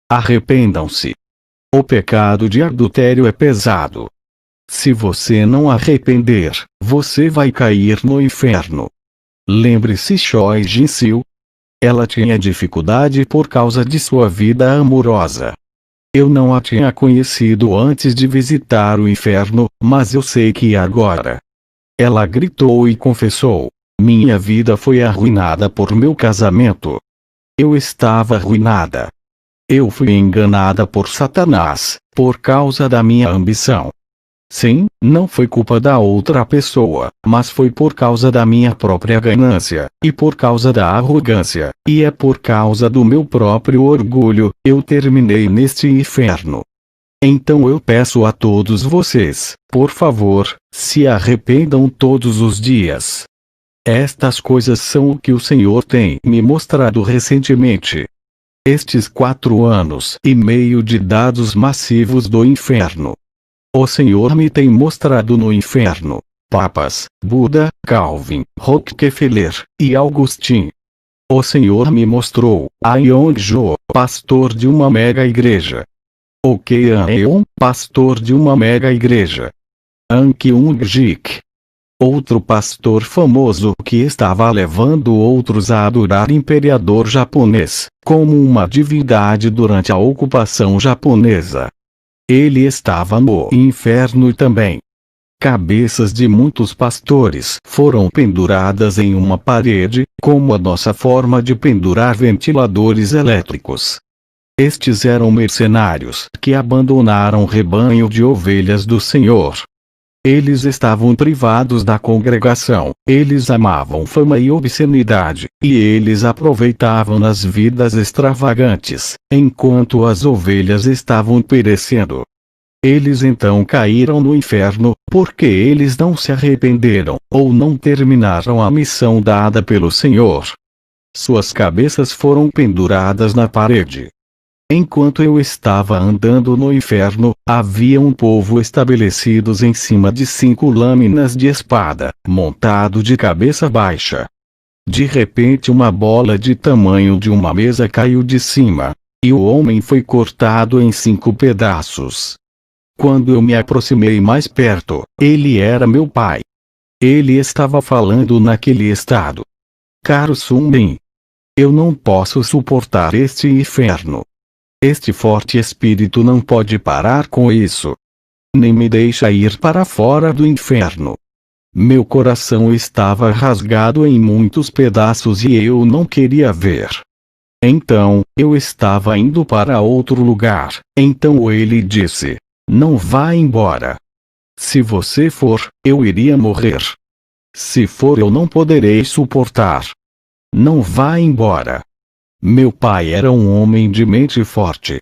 Arrependam-se. O pecado de adultério é pesado. Se você não arrepender, você vai cair no inferno. Lembre-se Choi Jin-sil. Ela tinha dificuldade por causa de sua vida amorosa. Eu não a tinha conhecido antes de visitar o inferno, mas eu sei que agora. Ela gritou e confessou: "Minha vida foi arruinada por meu casamento. Eu estava arruinada. Eu fui enganada por Satanás, por causa da minha ambição. Sim, não foi culpa da outra pessoa, mas foi por causa da minha própria ganância, e por causa da arrogância, e é por causa do meu próprio orgulho, eu terminei neste inferno. Então eu peço a todos vocês, por favor, se arrependam todos os dias. Estas coisas são o que o Senhor tem me mostrado recentemente. Estes 4 anos e meio de dados massivos do inferno. O Senhor me tem mostrado no inferno papas, Buda, Calvin, Rockefeller e Augustin. O Senhor me mostrou a Yong-jo, pastor de uma mega igreja. Okeaneon, pastor de uma mega igreja. An Kyung-jik, outro pastor famoso que estava levando outros a adorar o imperador japonês, como uma divindade durante a ocupação japonesa. Ele estava no inferno também. Cabeças de muitos pastores foram penduradas em uma parede, como a nossa forma de pendurar ventiladores elétricos. Estes eram mercenários que abandonaram o rebanho de ovelhas do Senhor. Eles estavam privados da congregação, eles amavam fama e obscenidade, e eles aproveitavam nas vidas extravagantes, enquanto as ovelhas estavam perecendo. Eles então caíram no inferno, porque eles não se arrependeram, ou não terminaram a missão dada pelo Senhor. Suas cabeças foram penduradas na parede. Enquanto eu estava andando no inferno, havia um povo estabelecidos em cima de 5 lâminas de espada, montado de cabeça baixa. De repente uma bola de tamanho de uma mesa caiu de cima, e o homem foi cortado em 5 pedaços. Quando eu me aproximei mais perto, ele era meu pai. Ele estava falando naquele estado. Caro Sunbin, eu não posso suportar este inferno. Este forte espírito não pode parar com isso. Nem me deixa ir para fora do inferno. Meu coração estava rasgado em muitos pedaços e eu não queria ver. Então, eu estava indo para outro lugar. Então ele disse: não vá embora. Se você for, eu iria morrer. Se for, eu não poderei suportar. Não vá embora. Meu pai era um homem de mente forte.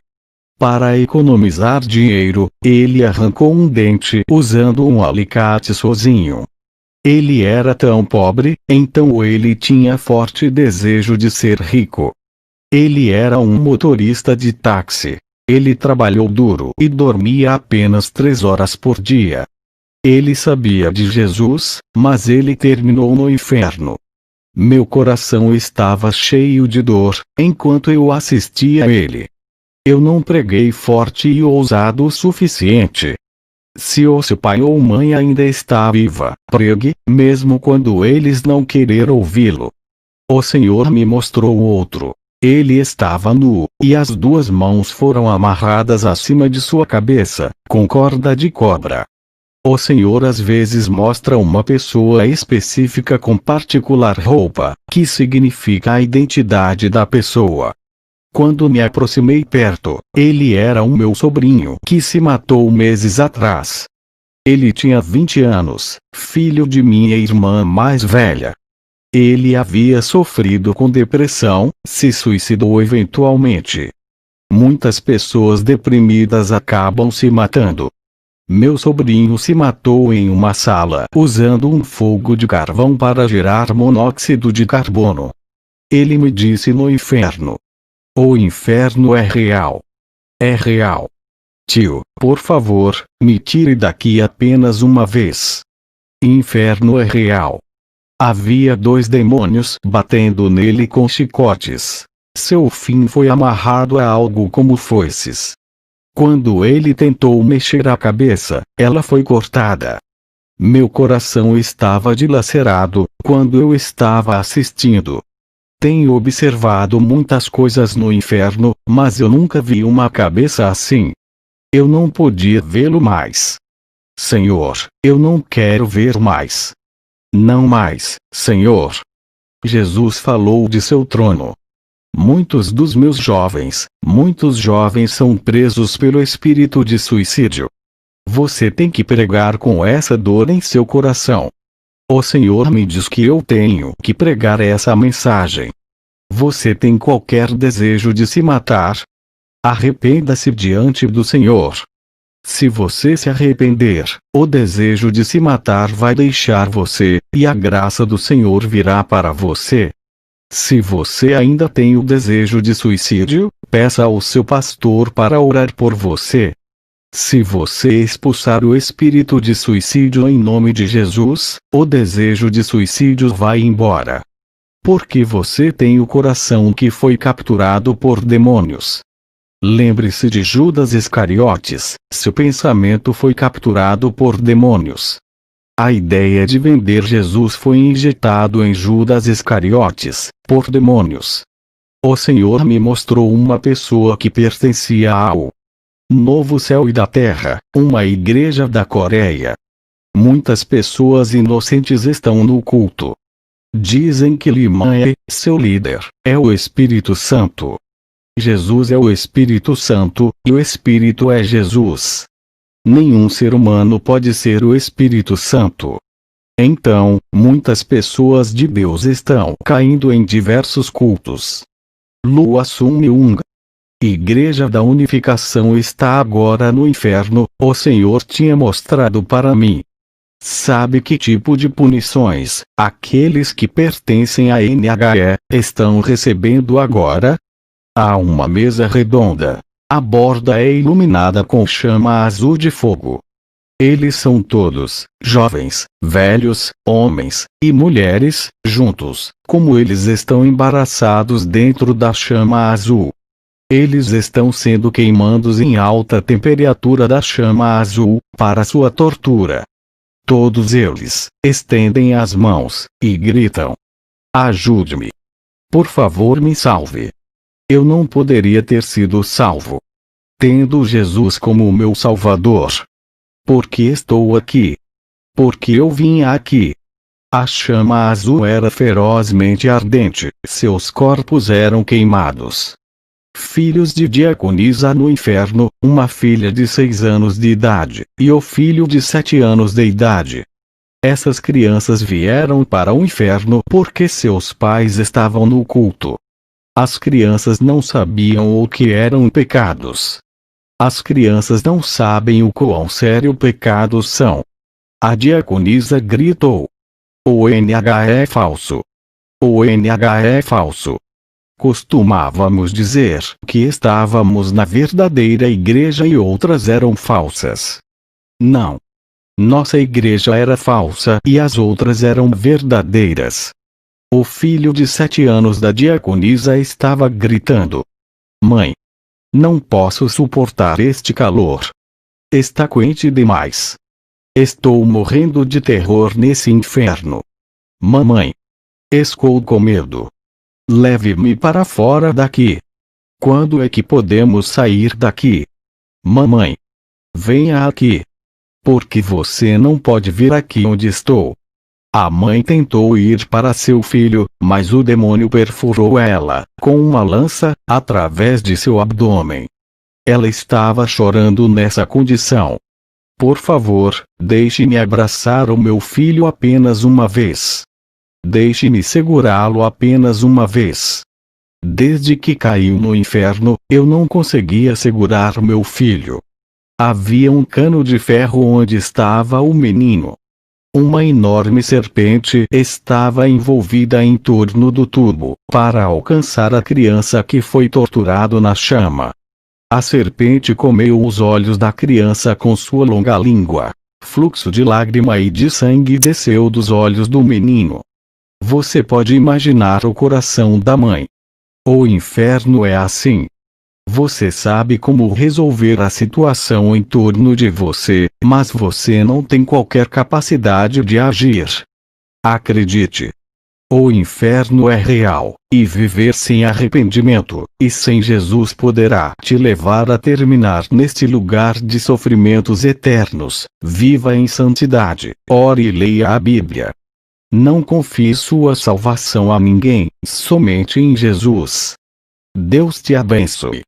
Para economizar dinheiro, ele arrancou um dente usando um alicate sozinho. Ele era tão pobre, então ele tinha forte desejo de ser rico. Ele era um motorista de táxi. Ele trabalhou duro e dormia apenas 3 horas por dia. Ele sabia de Jesus, mas ele terminou no inferno. Meu coração estava cheio de dor, enquanto eu assistia a ele. Eu não preguei forte e ousado o suficiente. Se o seu pai ou mãe ainda está viva, pregue, mesmo quando eles não querer ouvi-lo. O Senhor me mostrou outro. Ele estava nu, e as 2 mãos foram amarradas acima de sua cabeça, com corda de cobra. O Senhor às vezes mostra uma pessoa específica com particular roupa, que significa a identidade da pessoa. Quando me aproximei perto, ele era o meu sobrinho que se matou meses atrás. Ele tinha 20 anos, filho de minha irmã mais velha. Ele havia sofrido com depressão, se suicidou eventualmente. Muitas pessoas deprimidas acabam se matando. Meu sobrinho se matou em uma sala usando um fogo de carvão para gerar monóxido de carbono. Ele me disse no inferno. O inferno é real. É real. Tio, por favor, me tire daqui apenas uma vez. Inferno é real. Havia 2 demônios batendo nele com chicotes. Seu fim foi amarrado a algo como foices. Quando ele tentou mexer a cabeça, ela foi cortada. Meu coração estava dilacerado quando eu estava assistindo. Tenho observado muitas coisas no inferno, mas eu nunca vi uma cabeça assim. Eu não podia vê-lo mais. Senhor, eu não quero ver mais. Não mais, Senhor. Jesus falou de seu trono. Muitos jovens são presos pelo espírito de suicídio. Você tem que pregar com essa dor em seu coração. O Senhor me diz que eu tenho que pregar essa mensagem. Você tem qualquer desejo de se matar? Arrependa-se diante do Senhor. Se você se arrepender, o desejo de se matar vai deixar você, e a graça do Senhor virá para você. Se você ainda tem o desejo de suicídio, peça ao seu pastor para orar por você. Se você expulsar o espírito de suicídio em nome de Jesus, o desejo de suicídio vai embora. Porque você tem o coração que foi capturado por demônios. Lembre-se de Judas Iscariotes, seu pensamento foi capturado por demônios. A ideia de vender Jesus foi injetado em Judas Iscariotes, por demônios. O Senhor me mostrou uma pessoa que pertencia ao Novo Céu e da Terra, uma igreja da Coreia. Muitas pessoas inocentes estão no culto. Dizem que Lima é seu líder, é o Espírito Santo. Jesus é o Espírito Santo, e o Espírito é Jesus. Nenhum ser humano pode ser o Espírito Santo. Então, muitas pessoas de Deus estão caindo em diversos cultos. Lua Sung-Yung. Igreja da Unificação está agora no inferno, o Senhor tinha mostrado para mim. Sabe que tipo de punições aqueles que pertencem à NHE estão recebendo agora? Há uma mesa redonda. A borda é iluminada com chama azul de fogo. Eles são todos, jovens, velhos, homens e mulheres, juntos, como eles estão embaraçados dentro da chama azul. Eles estão sendo queimados em alta temperatura da chama azul, para sua tortura. Todos eles estendem as mãos e gritam: ajude-me. Por favor, me salve. Eu não poderia ter sido salvo tendo Jesus como o meu Salvador. Porque estou aqui. Porque eu vim aqui. A chama azul era ferozmente ardente, seus corpos eram queimados. Filhos de diaconisa no inferno, uma filha de 6 anos de idade, e o filho de 7 anos de idade. Essas crianças vieram para o inferno porque seus pais estavam no culto. As crianças não sabiam o que eram pecados. As crianças não sabem o quão sério pecados são. A diaconisa gritou: o NH é falso. O NH é falso. Costumávamos dizer que estávamos na verdadeira igreja e outras eram falsas. Não. Nossa igreja era falsa e as outras eram verdadeiras. O filho de 7 anos da diaconisa estava gritando: mãe, não posso suportar este calor. Está quente demais. Estou morrendo de terror nesse inferno. Mamãe. Estou com medo. Leve-me para fora daqui. Quando é que podemos sair daqui? Mamãe. Venha aqui. Porque você não pode vir aqui onde estou. A mãe tentou ir para seu filho, mas o demônio perfurou ela, com uma lança, através de seu abdômen. Ela estava chorando nessa condição. Por favor, deixe-me abraçar o meu filho apenas uma vez. Deixe-me segurá-lo apenas uma vez. Desde que caiu no inferno, eu não conseguia segurar meu filho. Havia um cano de ferro onde estava o menino. Uma enorme serpente estava envolvida em torno do tubo, para alcançar a criança que foi torturado na chama. A serpente comeu os olhos da criança com sua longa língua. Fluxo de lágrima e de sangue desceu dos olhos do menino. Você pode imaginar o coração da mãe. O inferno é assim. Você sabe como resolver a situação em torno de você, mas você não tem qualquer capacidade de agir. Acredite. O inferno é real, e viver sem arrependimento, e sem Jesus poderá te levar a terminar neste lugar de sofrimentos eternos. Viva em santidade, ore e leia a Bíblia. Não confie sua salvação a ninguém, somente em Jesus. Deus te abençoe.